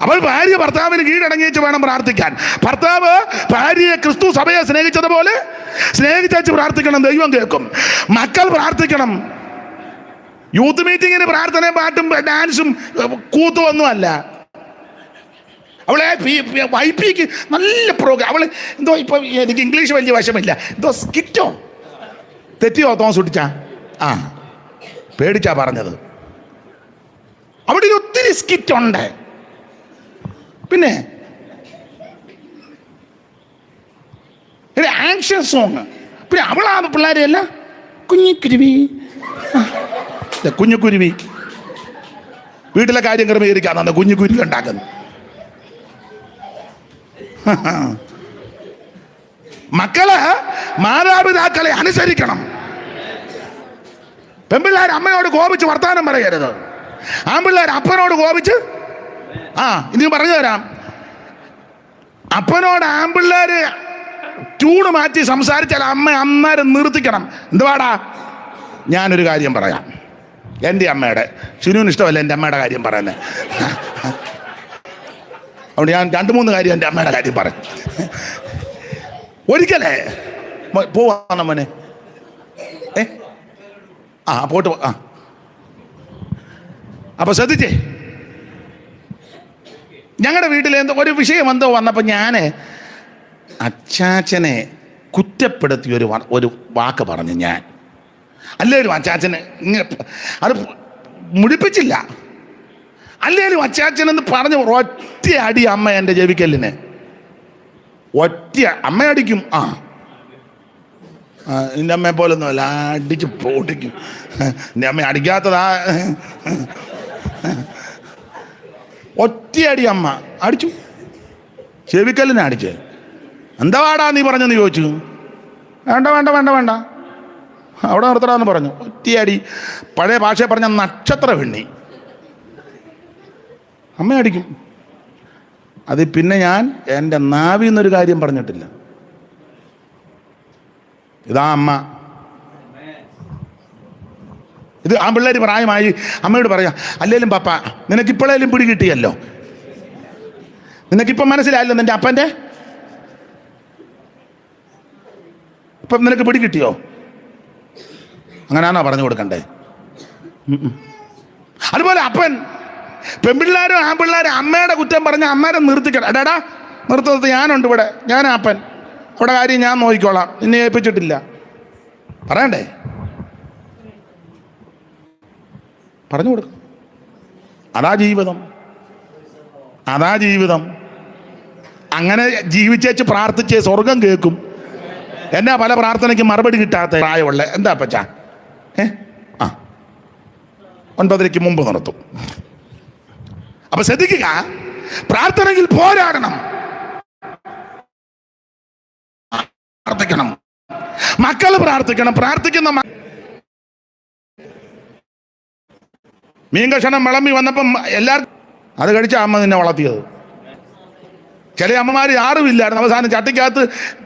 അപ്പോൾ ഭാര്യ ഭർത്താവിന് കീഴടങ്ങിച്ച് വേണം പ്രാർത്ഥിക്കാൻ. ഭർത്താവ് ഭാര്യയെ ക്രിസ്തു സഭയെ സ്നേഹിച്ചതുപോലെ സ്നേഹിച്ചു പ്രാർത്ഥിക്കണം, ദൈവം കേൾക്കും. മക്കൾ പ്രാർത്ഥിക്കണം. യൂത്ത് മീറ്റിങ്ങിന് പ്രാർത്ഥനയും പാട്ടും ഡാൻസും കൂത്തും ഒന്നുമല്ല. അവളെ വൈപ്പിക്ക് നല്ല പ്രോഗ്രാം. അവൾ എന്തോ ഇപ്പം എനിക്ക് ഇംഗ്ലീഷ് വലിയ വശമില്ല, എന്തോ സ്കിറ്റോ തെറ്റിയോ തോന്നിച്ചാ പേടിച്ചാ പറഞ്ഞത്. അവിടെ ഒത്തിരി സ്കിറ്റ് ഉണ്ട്. പിന്നെ ആക്ഷൻ സോങ്. പിന്നെ അവളാണ് പിള്ളേരെയല്ല കുഞ്ഞിക്കുരുവി വീട്ടിലെ കാര്യം ക്രമീകരിക്കാന്ന് കുഞ്ഞിക്കുരുവി ഉണ്ടാക്കുന്നു. മക്കള് മാതാപിതാക്കളെ അനുസരിക്കണം. പെൺപിള്ളേർ അമ്മയോട് കോപിച്ച് വർത്താനം പറയരുത്. ആൺപിള്ളേർ അപ്പനോട് കോപിച്ച് ഇനി പറഞ്ഞു തരാം. അപ്പനോട് ആൺപിള്ളേര് ട്യൂണ് മാറ്റി സംസാരിച്ചാൽ അമ്മ അന്നേരം നിർത്തിക്കണം. എന്തുവാടാ, ഞാനൊരു കാര്യം പറയാം. എൻ്റെ അമ്മയുടെ, ഷിനുവിന് ഇഷ്ടമല്ല എൻ്റെ അമ്മയുടെ കാര്യം പറയുന്നത്. അതുകൊണ്ട് ഞാൻ 2-3 കാര്യം എൻ്റെ അമ്മയുടെ കാര്യം പറയും. ഒരിക്കലേ പോവാ മോനെ, പോട്ട് അപ്പൊ ശ്രദ്ധിച്ചേ, ഞങ്ങളുടെ വീട്ടിൽ ഒരു വിഷയം എന്തോ വന്നപ്പോൾ ഞാൻ അച്ചാച്ചനെ കുറ്റപ്പെടുത്തി ഒരു വാക്ക് പറഞ്ഞു. ഞാൻ അല്ലേലും അച്ചാച്ചന് ഇങ്ങനെ അത് മുടിപ്പിച്ചില്ല. അല്ലേലും അച്ചാച്ചനെന്ന് പറഞ്ഞ് ഒറ്റ അടി അമ്മ എൻ്റെ ജവിക്കല്ലിന് ഒറ്റ അമ്മ അടിക്കും. നിൻ്റെ അമ്മയെ പോലൊന്നും അല്ല, അടിച്ച് പൊട്ടിക്കും. നിൻ്റെ അമ്മ അടിക്കാത്തതാ. ഒറ്റയടി അമ്മ അടിച്ചു, ചെവിക്കല്ലിനെ അടിച്ച്. എന്താടാ നീ പറഞ്ഞെന്ന് ചോദിച്ചു. വേണ്ട വേണ്ട വേണ്ട വേണ്ട, അവിടെ നിർത്തടാന്ന് പറഞ്ഞു. ഒറ്റയടി, പഴയ ഭാഷയെ പറഞ്ഞ നക്ഷത്ര വെണ്ണി അമ്മ അടിക്കും. അത് പിന്നെ ഞാൻ എൻ്റെ നാവിൽ നിന്നൊരു കാര്യം പറഞ്ഞിട്ടില്ല. ഇതാ അമ്മ. ഇത് ആൺപിള്ളേർ പ്രായമായി അമ്മയോട് പറയാം, അല്ലേലും പപ്പ നിനക്കിപ്പോഴേലും പിടി കിട്ടിയല്ലോ, നിനക്കിപ്പം മനസ്സിലായല്ലോ നിൻ്റെ അപ്പൻ്റെ, ഇപ്പം നിനക്ക് പിടി കിട്ടിയോ? അങ്ങനെയാണോ പറഞ്ഞു കൊടുക്കണ്ടേ? അതുപോലെ അപ്പൻ പെൺപിള്ളേരും ആൺപിള്ളേരും അമ്മയുടെ കുറ്റം പറഞ്ഞ അമ്മേരെ നിർത്തിക്കണം. എടാ നിർത്തി, ഞാനുണ്ട് ഇവിടെ, ഞാൻ അപ്പൻ, അവിടെ കാര്യം ഞാൻ നോക്കിക്കോളാം, നിന്നെ ഏൽപ്പിച്ചിട്ടില്ല പറയണ്ടേ? പറഞ്ഞു കൊടുക്കും. അതാ ജീവിതം, അതാ ജീവിതം. അങ്ങനെ ജീവിച്ചേച്ച് പ്രാർത്ഥിച്ച് സ്വർഗം കേൾക്കും. എന്നാ പല പ്രാർത്ഥനയ്ക്ക് മറുപടി കിട്ടാത്ത പ്രായമുള്ള എന്താ പച്ചാ 9:30 മുമ്പ് നിർത്തും. അപ്പൊ ശ്രദ്ധിക്കുക, പ്രാർത്ഥനയിൽ പോരാടണം, പ്രാർത്ഥിക്കണം, മക്കള് പ്രാർത്ഥിക്കണം. പ്രാർത്ഥിക്കുന്ന മീൻ കഷണം വിളമ്പി വന്നപ്പം എല്ലാവർക്കും അത് കഴിച്ച അമ്മ നിന്നെ വളർത്തിയത്. ചില അമ്മമാർ ആറുമില്ലായിരുന്നു, അവസാനം ചട്ടിക്കകത്ത്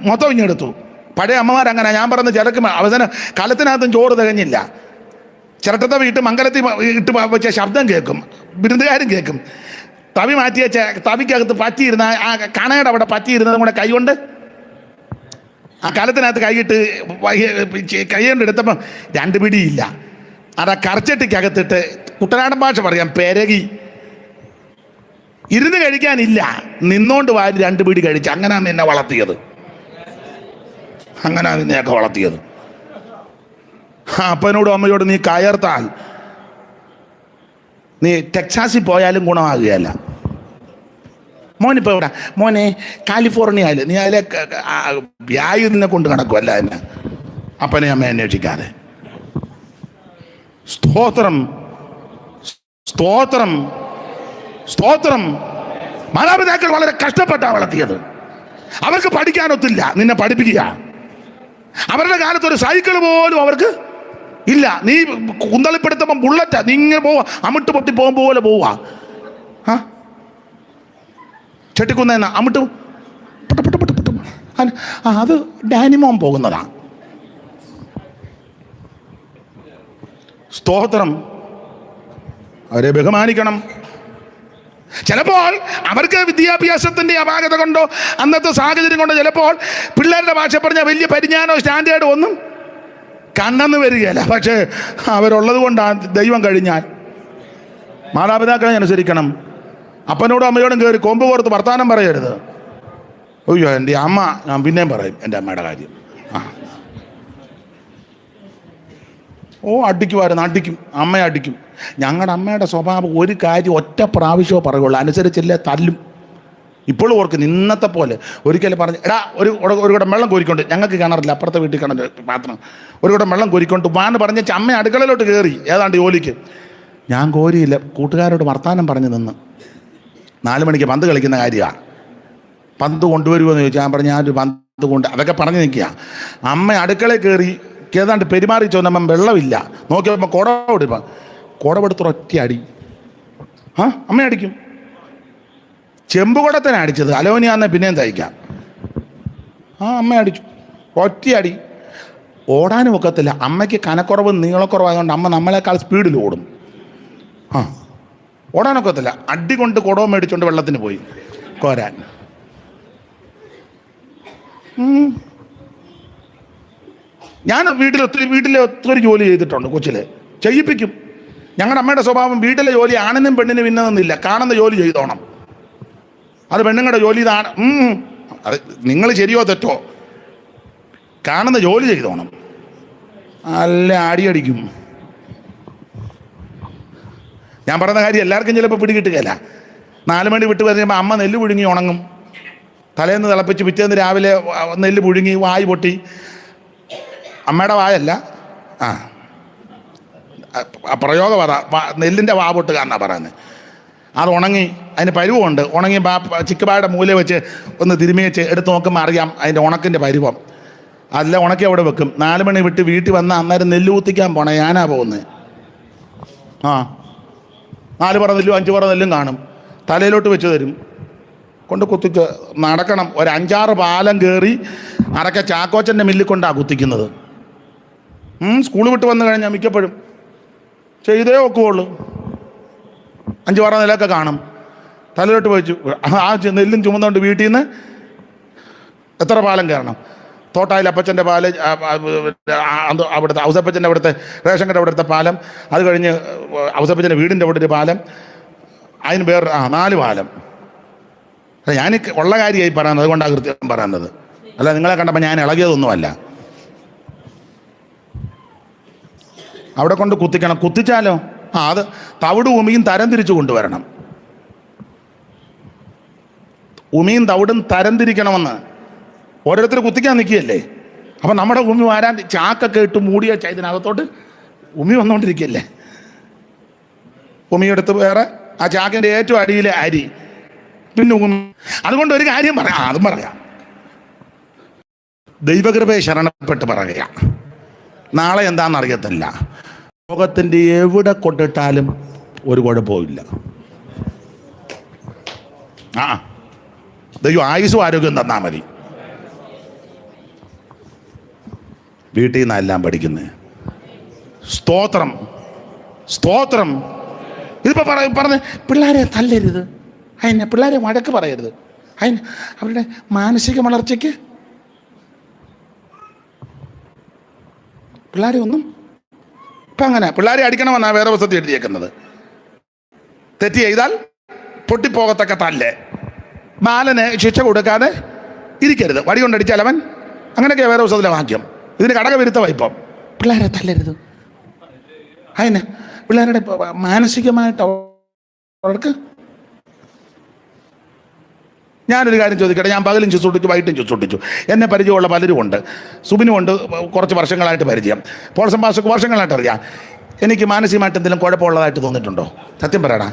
മൊത്തം ഇങ്ങെടുത്തു. പഴയ അമ്മമാരങ്ങനെ. ഞാൻ പറഞ്ഞ ചിലക്ക് അവസാനം കലത്തിനകത്തും ചോറ് തികഞ്ഞില്ല. ചിരട്ടത്തെ വീട്ട് മംഗലത്തിൽ ഇട്ട് വെച്ച ശബ്ദം കേൾക്കും, ബിരുദുകാരും കേൾക്കും. തവി മാറ്റിയ തവിക്കകത്ത് പറ്റിയിരുന്ന ആ കണയുടെ അവിടെ പറ്റിയിരുന്നതും കൂടെ കൈകൊണ്ട് ആ കലത്തിനകത്ത് കൈയിട്ട് കൈകൊണ്ട് എടുത്തപ്പം 2 പിടിയില്ല. അതാ കറച്ചട്ടിക്കകത്തിട്ട് കുട്ടനാടൻ ഭാഷ പറയാം, പെരകി. ഇരുന്ന് കഴിക്കാനില്ല, നിന്നോണ്ട് വാരി 2 പിടി കഴിച്ച്. അങ്ങനെയാണ് നിന്നെ വളർത്തിയത്, അങ്ങനെയാണ് നിന്നെയൊക്കെ വളർത്തിയത്. അപ്പനോടും അമ്മയോടും നീ കയർത്താൽ നീ ടെക്സാസിൽ പോയാലും ഗുണമാകുകയല്ല. മോനിപ്പോൾ എവിടെ? മോനെ കാലിഫോർണിയയിൽ. നീ അതിലെ വ്യായു നിന്നെ കൊണ്ട് നടക്കുമല്ല എന്നെ, അപ്പനെ അമ്മ അന്വേഷിക്കാതെ. സ്തോത്രം, സ്തോത്രം, സ്തോത്രം. മാതാപിതാക്കൾ വളരെ കഷ്ടപ്പെട്ടാണ് വളർത്തിയത്. അവർക്ക് പഠിക്കാനൊത്തില്ല, നിന്നെ പഠിപ്പിക്കുക. അവരുടെ കാലത്ത് ഒരു സൈക്കിൾ പോലും അവർക്ക് ഇല്ല. നീ കുന്തളിപ്പെടുത്തുമ്പം ബുള്ളറ്റാ, നീ ഇങ്ങനെ പോവാ, അമിട്ട് പൊട്ടി പോകുമ്പോൾ പോലെ പോവാ. ചെട്ടിക്കുന്ന അമിട്ട് അത് ഡാനിമോൻ പോകുന്നതാ. സ്തോത്രം. അവരെ ബഹുമാനിക്കണം. ചിലപ്പോൾ അവർക്ക് വിദ്യാഭ്യാസത്തിൻ്റെ അപാകത കൊണ്ടോ അന്നത്തെ സാഹചര്യം കൊണ്ടോ ചിലപ്പോൾ പിള്ളേരുടെ ഭാഷ പറഞ്ഞാൽ വലിയ പരിജ്ഞാനോ സ്റ്റാൻഡേർഡോ ഒന്നും കണ്ണെന്ന് വരികയില്ല. പക്ഷേ അവരുള്ളത് കൊണ്ടാണ് ദൈവം കഴിഞ്ഞാൽ മാതാപിതാക്കളെ അനുസരിക്കണം. അപ്പനോടും അമ്മയോടും കയറി കൊമ്പ് പുറത്ത് വർത്താനം പറയരുത്. അയ്യോ എൻ്റെ അമ്മ, ഞാൻ പിന്നെയും പറയും എൻ്റെ അമ്മയുടെ കാര്യം. അടിക്കുമായിരുന്നു, അടിക്കും, അമ്മയെ അടിക്കും. ഞങ്ങളുടെ അമ്മയുടെ സ്വഭാവം ഒരു കാര്യം ഒറ്റ പ്രാവശ്യമോ പറയുള്ളൂ, അനുസരിച്ചില്ലേ തല്ലും. ഇപ്പോഴും ഓർക്കുന്നു, ഇന്നത്തെ പോലെ. ഒരിക്കലും പറഞ്ഞ് എടാ ഒരു കുടം വെള്ളം കോരിക്കൊണ്ട്, ഞങ്ങൾക്ക് കിണറില്ല, അപ്പുറത്തെ വീട്ടിൽ കിണർ പാത്രം, ഒരു കുടം വെള്ളം കോരിക്കൊണ്ട് വാന്ന് പറഞ്ഞ അമ്മ അടുക്കളയിലോട്ട് കയറി ഏതാണ്ട് ജോലിക്ക്. ഞാൻ കോരിയില്ല, കൂട്ടുകാരോട് വർത്താനം പറഞ്ഞു നിന്ന്. 4 മണിക്ക് പന്ത് കളിക്കുന്ന കാര്യമാണ്. പന്ത് കൊണ്ടുവരുമോ എന്ന് ചോദിച്ചാൽ ഞാൻ പറഞ്ഞു, ഞാനൊരു പന്ത് അതുകൊണ്ട് അതൊക്കെ പറഞ്ഞു നിൽക്കുക. അമ്മ അടുക്കളയിൽ കയറി ഏതാണ്ട് പെരുമാറി ചോദിച്ചപ്പം വെള്ളമില്ല, നോക്കിയപ്പോൾ കുടവെടുപ്പം, കുടവെടുത്ത് ഒറ്റ അടി. അമ്മ അടിക്കും. ചെമ്പുകുടത്തിനെ അടിച്ചത്, അലോനിയാന്നെ പിന്നെയും തയ്ക്കാം. അമ്മ അടിച്ചു, ഒറ്റ അടി. ഓടാനും ഒക്കത്തില്ല. അമ്മയ്ക്ക് കനക്കുറവ് നീളക്കുറവായതുകൊണ്ട് അമ്മ നമ്മളെക്കാൾ സ്പീഡിൽ ഓടും. ഓടാനൊക്കത്തില്ല. അടി കൊണ്ട് കുടവും മേടിച്ചുകൊണ്ട് വെള്ളത്തിന് പോയി കോരാൻ. ഞാൻ വീട്ടിലെ ഒത്തിരി ജോലി ചെയ്തിട്ടുണ്ട്. കൊച്ചിലെ ചെയ്യിപ്പിക്കും. ഞങ്ങളുടെ അമ്മയുടെ സ്വഭാവം വീട്ടിലെ ജോലി ആണിനും പെണ്ണിനും ഇന്നതെന്നില്ല, കാണുന്ന ജോലി ചെയ്തോണം. അത് പെണ്ണുങ്ങളുടെ ജോലി ഇതാണ്. അത് നിങ്ങൾ ശരിയോ തെറ്റോ, കാണുന്ന ജോലി ചെയ്തോണം. അല്ല അടിയടിക്കും. ഞാൻ പറയുന്ന കാര്യം എല്ലാവർക്കും ചിലപ്പോൾ പിടികിട്ടുകയില്ല. 4 മണി വിട്ട് വരുമ്പോൾ അമ്മ നെല്ല് പുഴുങ്ങി ഉണങ്ങും. തലേന്ന് തിളപ്പിച്ച് പിറ്റേന്ന് രാവിലെ നെല്ല് പുഴുങ്ങി വായ് പൊട്ടി. അമ്മയുടെ വായല്ല, പ്രയോഗം പറ, നെല്ലിൻ്റെ വാ പൊട്ടുക എന്നാണ് പറയുന്നത്. അത് ഉണങ്ങി, അതിന് പരുവമുണ്ട്. ഉണങ്ങി ചിക്കപ്പായുടെ മൂല വെച്ച് ഒന്ന് തിരുമ്മി വെച്ച് എടുത്ത് നോക്കുമ്പോൾ അറിയാം അതിൻ്റെ ഉണക്കിൻ്റെ പരുവം. അല്ല ഉണക്കി അവിടെ വെക്കും. 4 മണി വിട്ട് വീട്ടിൽ വന്നാൽ അന്നേരം നെല്ല് കുത്തിക്കാൻ പോണേ. ഞാനാ പോകുന്നത്. 4 പറ നെല്ലും 5 പറ നെല്ലും കാണും. തലയിലോട്ട് വെച്ച് തരും. കൊണ്ട് കുത്തിച്ച് നടക്കണം. ഒരു 5-6 പാലം കയറി അറക്ക ചാക്കോച്ചൻ്റെ മില്ലിൽ കൊണ്ടാണ് കുത്തിക്കുന്നത്. സ്കൂൾ വിട്ട് വന്നു കഴിഞ്ഞാൽ മിക്കപ്പോഴും ചെയ്തേ ഒക്കുള്ളൂ. 5 പറ നിലയൊക്കെ കാണും. തലയിലോട്ട് വെച്ചു നെല്ലും ചുമന്നുകൊണ്ട് വീട്ടിൽ നിന്ന് എത്ര പാലം കയറണം. തോട്ടായിൽ അപ്പച്ചൻ്റെ പാല്, അവിടുത്തെ ഔസപ്പച്ചൻ്റെ അവിടുത്തെ റേഷൻ കട അവിടുത്തെ പാലം, അത് കഴിഞ്ഞ് ഔസപ്പച്ചൻ്റെ വീടിൻ്റെ അവിടെ ഒരു പാലം, അതിന് വേറെ 4 പാലം. ഞാൻ ഉള്ള കാര്യമായി പറയുന്നത്, അതുകൊണ്ടാണ് കൃത്യം പറയുന്നത്. അല്ല നിങ്ങളെ കണ്ടപ്പോൾ ഞാൻ ഇളകിയതൊന്നുമല്ല. അവിടെ കൊണ്ട് കുത്തിക്കണം. കുത്തിച്ചാലോ അത് തവിട് ഉമിയും തരം തിരിച്ചു കൊണ്ടുവരണം. ഉമിയും തവിടും തരം തിരിക്കണമെന്ന് ഓരോരുത്തർ കുത്തിക്കാൻ നിൽക്കുകയല്ലേ. അപ്പം നമ്മുടെ ഉമി വാരാൻ ചാക്കൊക്കെ ഇട്ട് മൂടിയ ഇതിനകത്തോട്ട് ഉമി വന്നുകൊണ്ടിരിക്കുകയല്ലേ. ഉമിയെടുത്ത് വേറെ ആ ചാക്കിൻ്റെ ഏറ്റവും അടിയിലെ അരി, പിന്നെ ഉമി. അതുകൊണ്ട് ഒരു കാര്യം പറയാം, അതും പറയാം. ദൈവകൃപയെ ശരണപ്പെട്ട് പറയുക. നാളെ എന്താണെന്നറിയത്തില്ല. ലോകത്തിൻ്റെ എവിടെ കൊണ്ടിട്ടാലും ഒരു കുഴപ്പമില്ല. ദൈവം ആയുസ്സും ആരോഗ്യം തന്നാൽ മതി. വീട്ടിൽ നിന്നെല്ലാം പഠിക്കുന്നത്. സ്തോത്രം, സ്തോത്രം. ഇതിപ്പോൾ പറഞ്ഞ് പിള്ളേരെ തല്ലരുത്, അതിനെ പിള്ളേരെ വഴക്ക് പറയരുത്, അതിന് അവരുടെ മാനസിക വളർച്ചയ്ക്ക് പിള്ളേരെ ഒന്നും ഇപ്പം അങ്ങനെ പിള്ളേരെ അടിക്കണമെന്നാണ് വേറെ പുസ്തകത്തിൽ എഴുതിയേക്കുന്നത്. തെറ്റ് ചെയ്താൽ പൊട്ടിപ്പോകത്തക്ക തല്ലേ, ബാലന് ശിക്ഷ കൊടുക്കാതെ ഇരിക്കരുത്, വടി കൊണ്ടടിച്ചാൽ അവൻ, അങ്ങനെയൊക്കെയാണ് വേറെ പുസ്തകത്തിലെ വാക്യം. ഇതിന് ഘടകവിരുദ്ധമായി. ഇപ്പം പിള്ളേരെ തല്ലരുത്, അതിന് പിള്ളേരുടെ മാനസികമായിട്ട് അവർക്ക്. ഞാനൊരു കാര്യം ചോദിക്കട്ടെ. ഞാൻ പകലും ചുസൊട്ടിച്ചു, വൈകിട്ടും ചുസൊട്ടിച്ചു. എന്നെ പരിചയമുള്ള പലരും ഉണ്ട്. സുബിനുമുണ്ട്, കുറച്ച് വർഷങ്ങളായിട്ട് പരിചയം. പോൾ സംഭാഷക്ക് വർഷങ്ങളായിട്ട് അറിയാം. എനിക്ക് മാനസികമായിട്ട് എന്തെങ്കിലും കുഴപ്പമുള്ളതായിട്ട് തോന്നിയിട്ടുണ്ടോ? സത്യം പറയടാ.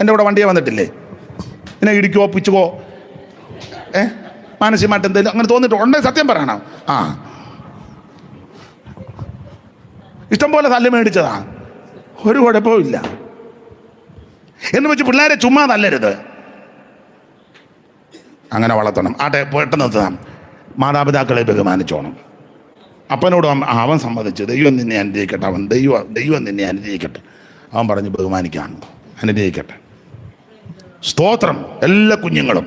എൻ്റെ കൂടെ വണ്ടിയെ വന്നിട്ടില്ലേ? എന്നെ ഇടിക്കുവോ പിച്ചുവോ മാനസികമായിട്ട് എന്തെങ്കിലും അങ്ങനെ തോന്നിയിട്ടുണ്ടെങ്കിൽ സത്യം പറയണം. ഇഷ്ടംപോലെ തല്ല് മേടിച്ചതാ, ഒരു കുഴപ്പവും ഇല്ല എന്ന് വെച്ച് പിള്ളേരെ ചുമ്മാ തല്ലരുത്. അങ്ങനെ വളർത്തണം. പെട്ടെന്ന് നിർത്താം. മാതാപിതാക്കളെ ബഹുമാനിച്ചോണം. അപ്പനോട് അവൻ സമ്മതിച്ചു, ദൈവം നിന്നെ അനുഗ്രഹിക്കട്ടെ, അവൻ ദൈവം നിന്നെ അനുഗ്രഹിക്കട്ടെ. അവൻ പറഞ്ഞു ബഹുമാനിക്കാൻ, അനുഗ്രഹിക്കട്ടെ. സ്തോത്രം. എല്ലാ കുഞ്ഞുങ്ങളും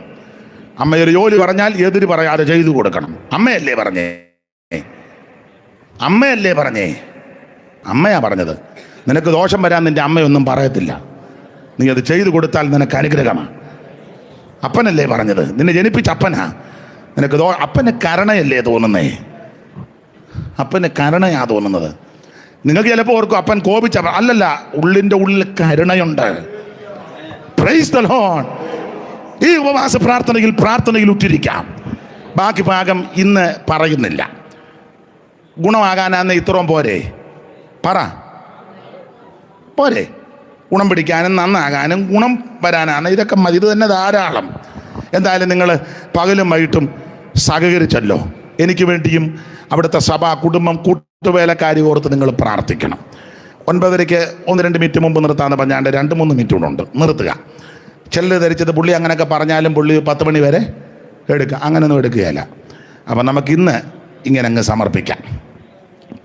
അമ്മയൊരു ജോലി പറഞ്ഞാൽ എതിര് പറയാതെ ചെയ്തു കൊടുക്കണം. അമ്മയല്ലേ പറഞ്ഞേ, അമ്മയല്ലേ പറഞ്ഞേ, അമ്മയാ പറഞ്ഞത്. നിനക്ക് ദോഷം വരാൻ നിൻ്റെ അമ്മയൊന്നും പറയത്തില്ല, നീ അത് ചെയ്തു കൊടുത്താൽ നിനക്ക് അനുഗ്രഹമാണ്. അപ്പനല്ലേ പറഞ്ഞത്, നിന്നെ ജനിപ്പിച്ച അപ്പനാ. നിനക്ക് അപ്പന് കരുണയല്ലേ തോന്നുന്നേ, അപ്പന് കരുണയാ തോന്നുന്നത്. നിങ്ങൾക്ക് ചിലപ്പോൾ ഓർക്കും അപ്പൻ കോപിച്ച, അല്ലല്ല, ഉള്ളിൻ്റെ ഉള്ളിൽ കരുണയുണ്ട്. Price the Lord. ഈ ഉപവാസ പ്രാർത്ഥനയിൽ ഉറ്റിരിക്കാം. ബാക്കി ഭാഗം ഇന്ന് പറയുന്നില്ല. ഗുണമാകാനാന്ന് ഇത്രയും പോരെ, പറ പോരെ. ഗുണം പിടിക്കാനും നന്നാകാനും ഗുണം വരാനാണ്, ഇതൊക്കെ മതി. ഇത് തന്നെ ധാരാളം. എന്തായാലും നിങ്ങൾ പകലും വൈകിട്ടും സഹകരിച്ചല്ലോ. എനിക്ക് വേണ്ടിയും അവിടുത്തെ സഭ, കുടുംബം, കൂട്ടുവേലക്കാരി ഓർത്ത് നിങ്ങൾ പ്രാർത്ഥിക്കണം. 9:30 1-2 മിനിറ്റ് മുമ്പ് നിർത്താമെന്ന് പറഞ്ഞാണ്ട് 2-3 മിനിറ്റ് കൂടെ ഉണ്ട്, നിർത്തുക. ചിലർ ധരിച്ചത് പുള്ളി അങ്ങനെയൊക്കെ പറഞ്ഞാലും പുള്ളി 10 മണി വരെ എടുക്കുക, അങ്ങനെയൊന്നും എടുക്കുകയല്ല. അപ്പം നമുക്കിന്ന് ഇങ്ങനെ അങ്ങ് സമർപ്പിക്കാം,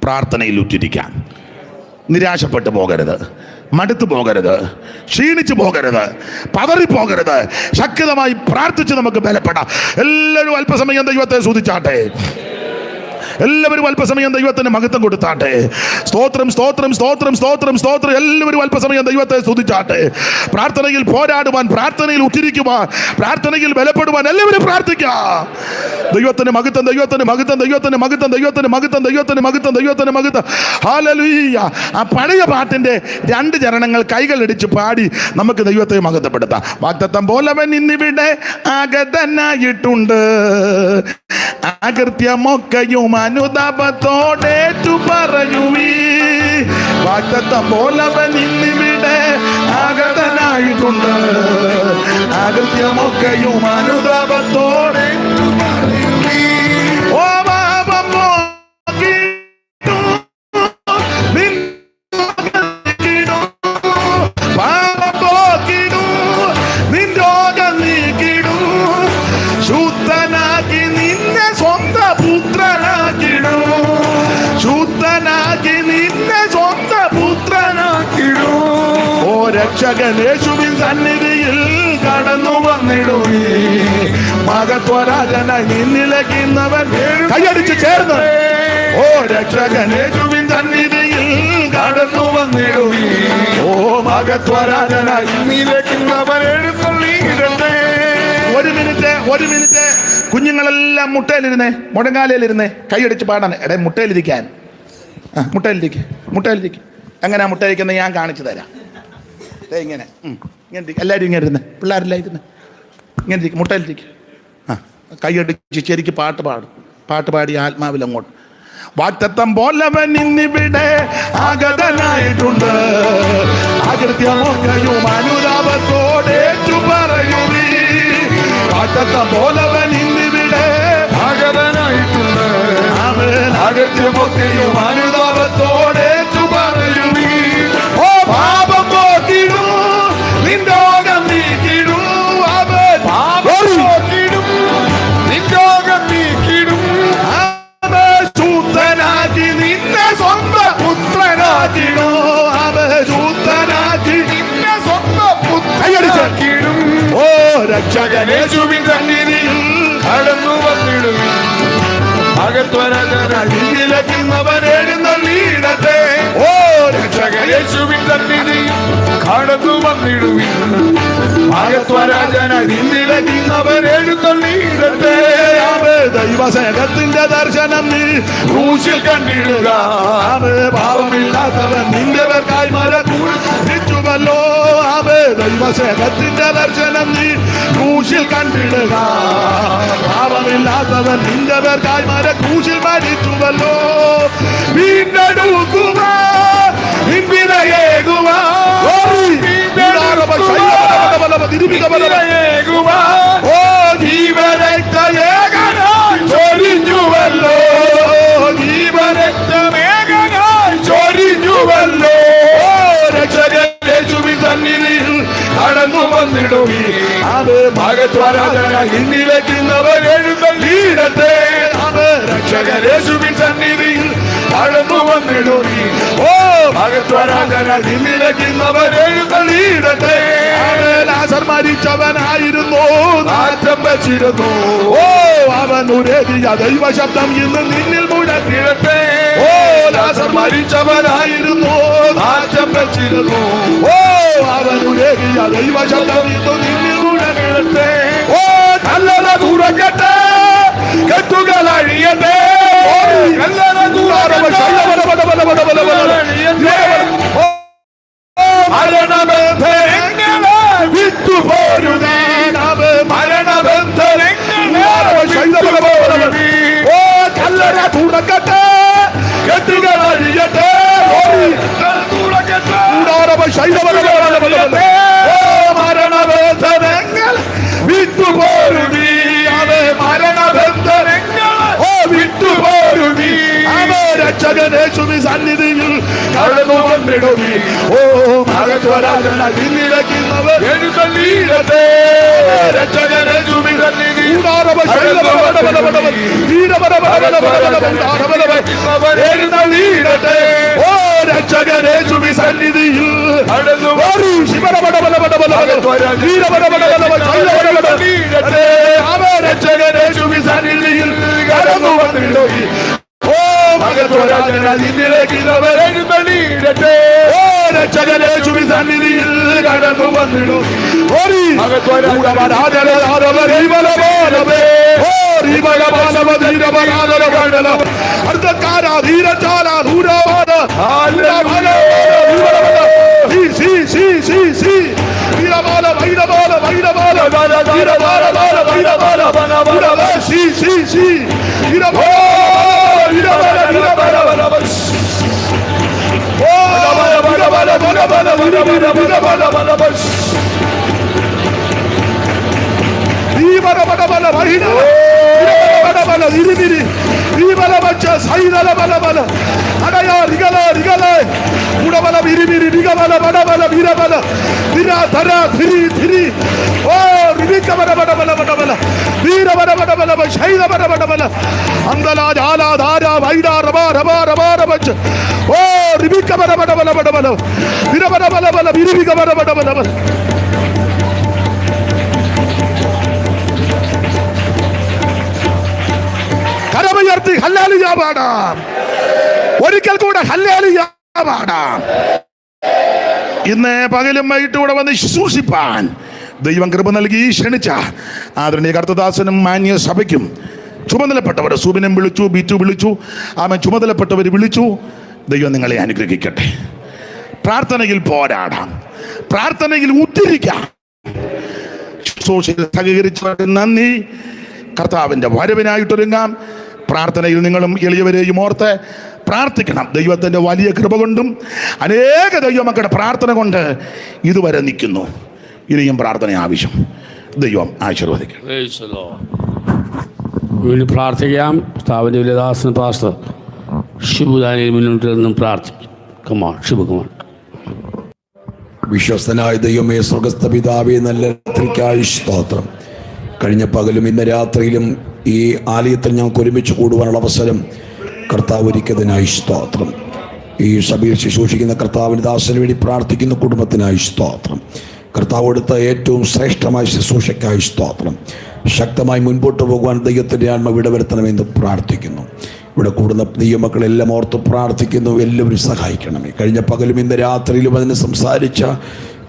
പ്രാർത്ഥനയിൽ ഉറ്റിരിക്കാം. നിരാശപ്പെട്ടു പോകരുത്, മടുത്തു പോകരുത്, ക്ഷീണിച്ചു പോകരുത്, പതറിപ്പോകരുത്. ശക്തമായി പ്രാർത്ഥിച്ച് നമുക്ക് ബലപ്പെടാം. എല്ലാവരും അല്പസമയം ദൈവത്തെ സ്തുതിച്ചാട്ടെ. എല്ലാവരും അല്പസമയം ദൈവത്തിന് മഹത്വം കൊടുത്താട്ടെ. സ്തോത്രം, സ്തോത്രം, സ്തോത്രം, സ്തോത്രം, സ്തോത്രം. എല്ലാവരും അല്പസമയം ദൈവത്തെ സ്തുതിച്ചാട്ടെ. പ്രാർത്ഥനയിൽ പോരാടുവാൻ, പ്രാർത്ഥനയിൽ ഉറ്റിരിക്കുവാൻ, പ്രാർത്ഥനയിൽ ബലപ്പെടുവാൻ എല്ലാവരും പ്രാർത്ഥിക്കാം. ദൈവത്തിന് മഹത്വം, ദൈവത്തിന് മഹത്വം, ദൈവത്തിന് മഹത്വം, ദൈവത്തിന് മഹത്വം, ദൈവത്തിന് മഹത്വം, ദൈവത്തിന് മഹത്വം. ഹല്ലേലൂയ. ആ പഴയ പാട്ടിന്റെ 2 ചരണങ്ങൾ കൈകളടിച്ച് പാടി നമുക്ക് ദൈവത്തെ മഹത്വപ്പെടുത്താം. വാഗ്ദത്തം പോലവൻ ഇന്നിവിടെ ആഗതനായിട്ടുണ്ട്, അകൃത്യമൊക്കെയും അനുതാപത്തോടേറ്റു പറയുവീ. വാഗ്ദത്തം പോലവൻ ഇന്നിവിടെ ആഗതനായിട്ടുണ്ട്, അകൃത്യമൊക്കെയും അനുതാപത്തോടേറ്റു പറയുവീ. ഓ പാപം പോക്കിടൂ, പാപം പോക്കിടൂ, നിൻ രോഗം നീക്കിടൂ, ശുദ്ധനാക്കി നിന്നെ സ്വന്തം പുത്രനാക്കിടൂ, ശുദ്ധനാക്കി നിന്നെ സ്വന്തം പുത്രനാക്കിടൂ. ഓ രക്ഷകൻ യേശുവിൻ സന്നിധിയിൽ കടന്നു വന്നിടുവീ. മഹത്വരാജനായി നിന്നിലേക്കുന്നവൻ കൈയടിച്ച് ചേർന്ന്. ഓ രക്ഷകൻ യേശുവിൻ സന്നിധിയിൽ കടന്നു വന്നിടുവീ. ഓ മഹത്വരാജനായി നിന്നിലേക്കുന്നവൻ എഴുന്നള്ളിയിടട്ടെ. ഒരു മിനിറ്റ് കുഞ്ഞുങ്ങളെല്ലാം മുട്ടയിലിരുന്നേ, മുഴങ്കാലയിലിരുന്നേ, കൈയടിച്ച് പാടാൻ. എടേ മുട്ടയിലിരിക്കാൻ, മുട്ടയിലിരിക്കും. എങ്ങനെയാ മുട്ടയിരിക്കുന്നത് ഞാൻ കാണിച്ചു തരാം. ഇങ്ങനെ എല്ലാവരും ഇങ്ങനെ ഇരുന്ന്, പിള്ളേരെല്ലാം ഇരുന്ന് ഇങ്ങനെ ഇരിക്കും, മുട്ടയിലിരിക്കും. കൈയടിച്ച് ശരിക്ക് പാട്ട് പാടി ആത്മാവിൽ അങ്ങോട്ട്. വാഗ്ദത്തം പോലവൻ ഇന്നിവിടെ ആഗതനായിട്ടുണ്ട്, അകൃത്യമൊക്കെയും അനുതാപത്തോടേറ്റു പറയുവീ. വാഗ്ദത്തം പോലവൻ ഇന്നിവിടെ ആഗതനായിട്ടുണ്ട്, അകൃത്യമൊക്കെയും അനുതാപത്തോടേറ്റു പറയുവീ. ഓ പാപം പോക്കിടൂ, നിൻ രോഗം നീക്കിടൂ, അവൻ പാപം പോക്കിടും, നിൻ രോഗം നീക്കിടും, അവൻ ശുദ്ധനാക്കി നിന്നെ സ്വന്തം പുത്രനാക്കിടൂ, അവൻ ശുദ്ധനാക്കി നിന്നെ സ്വന്തം പുത്രനാക്കിടും. ഓ രക്ഷകൻ യേശുവിൻ സന്നിധിയിൽ കടന്നു വന്നിടും. മഹത്വരാജനായി എഴുന്നള്ളിയിടട്ടെ. ഓ രക്ഷകൻ യേശുവിൻ സന്നിധിയിൽ കടന്നു വന്നിടുവിൻ. മഹത്വരാജനായി എഴുന്നള്ളിയിടട്ടെ. ദൈവസ്നേഹത്തിന്റെ ദർശനം നീ ക്രൂശിൽ കണ്ടിടുക. പാപമില്ലാത്തവൻ നിന്റെ പേർക്കായി മരിച്ചുവല്ലോ. ദൈവസ്നേഹത്തിന്റെ ദർശനം നീ ക്രൂശിൽ കണ്ടിടുക. പാപമില്ലാത്തവൻ നിന്റെ പേർക്കായി ക്രൂശിൽ മരിച്ചുവല്ലോ. വീണ്ടെടുക്കുക, ഓ ജീവരക്തയേകനായി ചൊരിഞ്ഞുവല്ലോ, ജീവരക്തമേകനായി ചൊരിഞ്ഞുവല്ലോ. രക്ഷകൻ യേശുവിൻ സന്നിധിയിൽ കടന്നു വന്നിടുവീ. അത് മഹത്വരാജനായി ഇന്നിലേക്കുന്നവർ എഴുന്നള്ളിയിടട്ടെ. അത് രക്ഷകൻ യേശുവിൻ സന്നിധിയിൽ കടന്നു വന്നിടുവീ. ഓ മഹത്വരാജനായി ഇന്നിലേക്കുന്നവർ എഴുന്നള്ളിയിടട്ടെ. ലാസർ മരിച്ചവനായിരുന്നു, നാറ്റം വെച്ചിരുന്നു. ഓ അവൻ ഉരേതിയ ദൈവശബ്ദം ഇന്ന് നിന്നിൽ മുഴക്കിടട്ടെ. ഓ ലാസർ മരിച്ചവനായിരുന്നു, നാറ്റം വെച്ചിരുന്നു. ഓ അവൻ ഉരേതിയ ദൈവശബ്ദം ഇന്ന് നിന്നിൽ മുഴക്കിടട്ടെ. ഓ കല്ലറ തുറക്കട്ടെ, കെട്ടുകൾ അഴിയട്ടെ. കല്ലറ തുറക്കട്ടെ, മരണബന്ധനങ്ങളെ വിട്ടുപോരുക. മരണബന്ധനങ്ങളെ ഓ കല്ലറ തുറക്കട്ടെ, കെട്ടുകൾ അഴിയട്ടെ. മരണബന്ധന വന്നിടുമേ. ഓ മഹത്വരാജന നിന്നിടക്കുന്നവർ എഴുന്നള്ളിയിടട്ടെ. രക്ഷകനേശുവിൻ സന്നിധി എഴുന്നള്ളിയിടട്ടെ. ഓ രക്ഷകനേശുവിൻ സന്നിധിയിൽ രക്ഷകനേശുവിൻ സന്നിധിയിൽ കടന്നു വന്നിടുമേ. ഓ മഹത്വരാജന നിന്നിടക്കുന്നവർ എഴുന്നള്ളിയിടട്ടെ. ഓ രക്ഷകനേശുവിൻ സന്നിധിയിൽ കടന്നു വന്നിടും. കരമുയർത്തി ഹല്ലേലൂയ പാടാം. ഒരിക്കൽ കൂടെ ഹല്ലേലൂയ പാടാം. ഇന്ന് പകലും വൈകിട്ട് കൂടെ വന്ന് ശുശ്രൂഷിപ്പാൻ ദൈവം കൃപ നൽകി ക്ഷണിച്ച ആദരണീയ കർത്തദാസനും മാന്യ സഭയ്ക്കും ചുമതലപ്പെട്ടവർ സൂബിനും വിളിച്ചു, ബിറ്റു വിളിച്ചു, ആമൻ ചുമതലപ്പെട്ടവർ വിളിച്ചു. ദൈവം നിങ്ങളെ അനുഗ്രഹിക്കട്ടെ. പ്രാർത്ഥനയിൽ പോരാടാം, പ്രാർത്ഥനയിൽ ഉദ്ധരിക്കാം. ശുശ്രൂഷയിൽ സഹകരിച്ചവർക്ക് നന്ദി. കർത്താവിൻ്റെ വരവിനായിട്ടൊരുങ്ങാം. പ്രാർത്ഥനയിൽ നിങ്ങളും എളിയവരെയും ഓർത്ത് പ്രാർത്ഥിക്കണം. ദൈവത്തിൻ്റെ വലിയ കൃപ കൊണ്ടും അനേക ദൈവമക്കളുടെ പ്രാർത്ഥന കൊണ്ട് ഇതുവരെ നിൽക്കുന്നു. ഇനിയും പ്രാർത്ഥന ആവശ്യം. ദൈവം ആശീർവദിക്കണം. വേണ്ടി പ്രാർത്ഥിക്കാം. സ്ഥാപന വിലദാസൻ പാസ്റ്റർ ഷിബുദാനിയിൽ മുന്നോട്ട് നിന്നും പ്രാർത്ഥിക്കും. Come on Shibu, come on. വിശ്വസ്തനായ ദൈവമേ, സ്വർഗസ്ഥ പിതാവേ, നല്ല രാത്രിക്കായി സ്തോത്രം. കഴിഞ്ഞ പകലും ഇന്ന് രാത്രിയിലും ഈ ആലയത്തിൽ ഞങ്ങൾക്ക് ഒരുമിച്ച് കൂടുവാനുള്ള അവസരം കർത്താവ് ഒരുക്കിയതിനായി സ്തോത്രം. ഈ സഭയിൽ ശുശ്രൂഷിക്കുന്ന കർത്താവിന് ദാസന് വേണ്ടി പ്രാർത്ഥിക്കുന്ന കുടുംബത്തിനായി സ്തോത്രം. കർത്താവ് കൊടുത്ത ഏറ്റവും ശ്രേഷ്ഠമായ ശുശ്രൂഷയ്ക്കായി സ്തോത്രം. ശക്തമായി മുൻപോട്ട് പോകുവാൻ ദൈവത്തിൻ്റെ ആത്മാവ് ഇടവരുത്തണമെന്ന് പ്രാർത്ഥിക്കുന്നു. ഇവിടെ കൂടുന്ന ദൈവമക്കളെല്ലാം ഓർത്ത് പ്രാർത്ഥിക്കുന്നു. എല്ലാവരും സഹായിക്കണമേ. കഴിഞ്ഞ പകലും ഇന്ന് രാത്രിയിലും അതിന് സംസാരിച്ച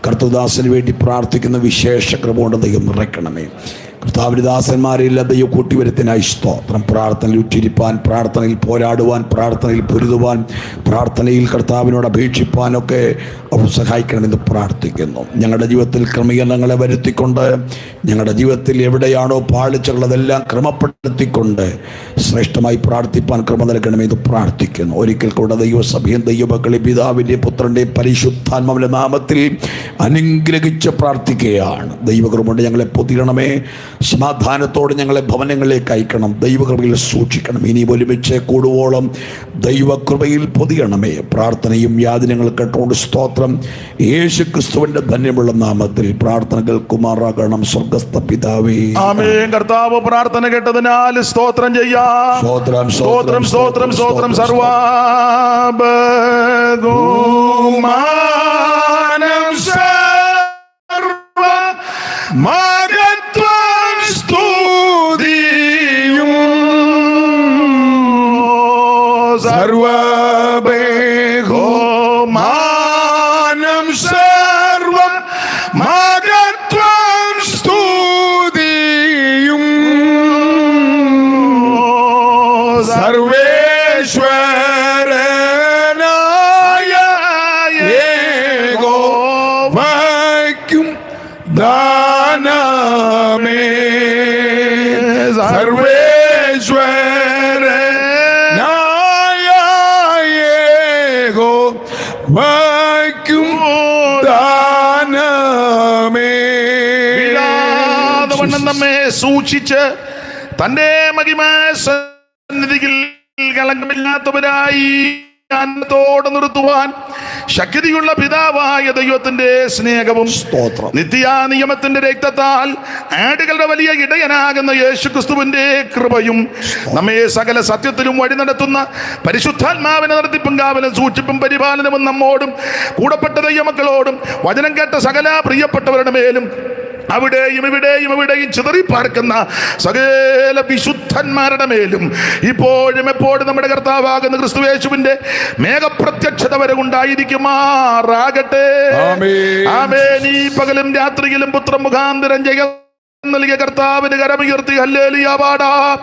കർത്തദാസന് വേണ്ടി പ്രാർത്ഥിക്കുന്ന വിശേഷ കൃപ കൊണ്ട് ദൈവം നിറയ്ക്കണമേ. കർത്താവിൻ്റെ ദാസന്മാരെല്ലാം ദൈവം കൂട്ടിവരുത്തിനായി സ്തോത്രം. പ്രാർത്ഥനയിൽ ഉറ്റിരിപ്പാൻ, പ്രാർത്ഥനയിൽ പോരാടുവാൻ, പ്രാർത്ഥനയിൽ പൊരുതുവാൻ, പ്രാർത്ഥനയിൽ കർത്താവിനോട് അപേക്ഷിപ്പാനൊക്കെ അവർ സഹായിക്കണമെന്ന് പ്രാർത്ഥിക്കുന്നു. ഞങ്ങളുടെ ജീവിതത്തിൽ ക്രമീകരണങ്ങളെ വരുത്തിക്കൊണ്ട്, ഞങ്ങളുടെ ജീവിതത്തിൽ എവിടെയാണോ പാളിച്ചകളതെല്ലാം ക്രമപ്പെടുത്തിക്കൊണ്ട് ശ്രേഷ്ഠമായി പ്രാർത്ഥിപ്പാൻ ക്രമ നൽകണമെന്ന് പ്രാർത്ഥിക്കുന്നു. ഒരിക്കൽ കൂടെ ദൈവസഭയും ദൈവമക്കളെ പിതാവിൻ്റെ പുത്രൻ്റെയും പരിശുദ്ധാത്മാവിൻ്റെ നാമത്തിൽ അനുഗ്രഹിച്ച് പ്രാർത്ഥിക്കുകയാണ്. ദൈവകൃപ ഞങ്ങളെ പൊതിരണമേ. സമാധാനത്തോടെ ഞങ്ങളെ ഭവനങ്ങളിലേക്ക് അയക്കണം. ദൈവകൃപയിൽ സൂക്ഷിക്കണം. ഇനി ഒരുമിച്ച് കൂടുവോളം ദൈവകൃപയിൽ പൊതിയണമേ. പ്രാർത്ഥനയും യാതനകൾ കേട്ടുകൊണ്ട് സ്തോത്രം. യേശു ക്രിസ്തുവിന്റെ ധന്യമുള്ള നാമത്തിൽ പ്രാർത്ഥന കേൾക്കുമാറാകണം. സ്വർഗസ്ഥ പിതാവേ, ആമേൻ. കർത്താവ് പ്രാർത്ഥന കേട്ടതിനാൽ സ്തോത്രം ചെയ്യാം. സ്തോത്രം, സ്തോത്രം, സ്തോത്രം, സ്തോത്രം. സർവബഹുമാനം സർവമഹത്വം സ്തുതിയും സർവബഹുമാനം സർവമഹത്വം സ്തുതിയും സർവേശ്വരനായ യഹോവയ്ക്കും ദാനമേ. സർവേശ്വരനായ യഹോവയ്ക്കും ദാനമേ. വീഴാതവണ്ണം നമ്മെ സൂക്ഷിച്ച് തന്റെ മഹിമ സന്നിധിയിൽ കളങ്കമില്ലാത്തവരായി ജ്ഞാനത്തോടെ നിർത്തുവാൻ ശക്തിയുള്ള പിതാവായ ദൈവത്തിന്റെ സ്നേഹവും സ്തോത്രം. നിത്യ നിയമത്തിന്റെ രക്തത്താൽ ആടുകളുടെ വലിയ ഇടയനാകുന്ന യേശുക്രിസ്തുവിന്റെ കൃപയും നമ്മെ സകല സത്യത്തിലും വഴി നടത്തുന്ന പരിശുദ്ധാത്മാവിനെ നടത്തിപ്പും കാവലും സൂക്ഷിപ്പും പരിപാലനവും നമ്മോടും കൂടപ്പെട്ട ദൈവമക്കളോടും വചനം കേട്ട സകല പ്രിയപ്പെട്ടവരുടെ മേലും അവിടെയും ഇവിടെയും ചിതറിപ്പാർക്കുന്ന സകല വിശുദ്ധന്മാരുടെ മേലും ഇപ്പോഴും എപ്പോഴും നമ്മുടെ കർത്താവാകുന്ന ക്രിസ്തുയേശുവിന്റെ മേഘപ്രത്യക്ഷത വരെ ഉണ്ടായിരിക്കുമാറാകട്ടെ. ആമേൻ. ഈ പകലും രാത്രിയിലും പുത്രം മുഖാന്തരം ജയം നൽകിയ കർത്താവിന് കരമുയർത്തി ഹല്ലേലൂയ പാടാം.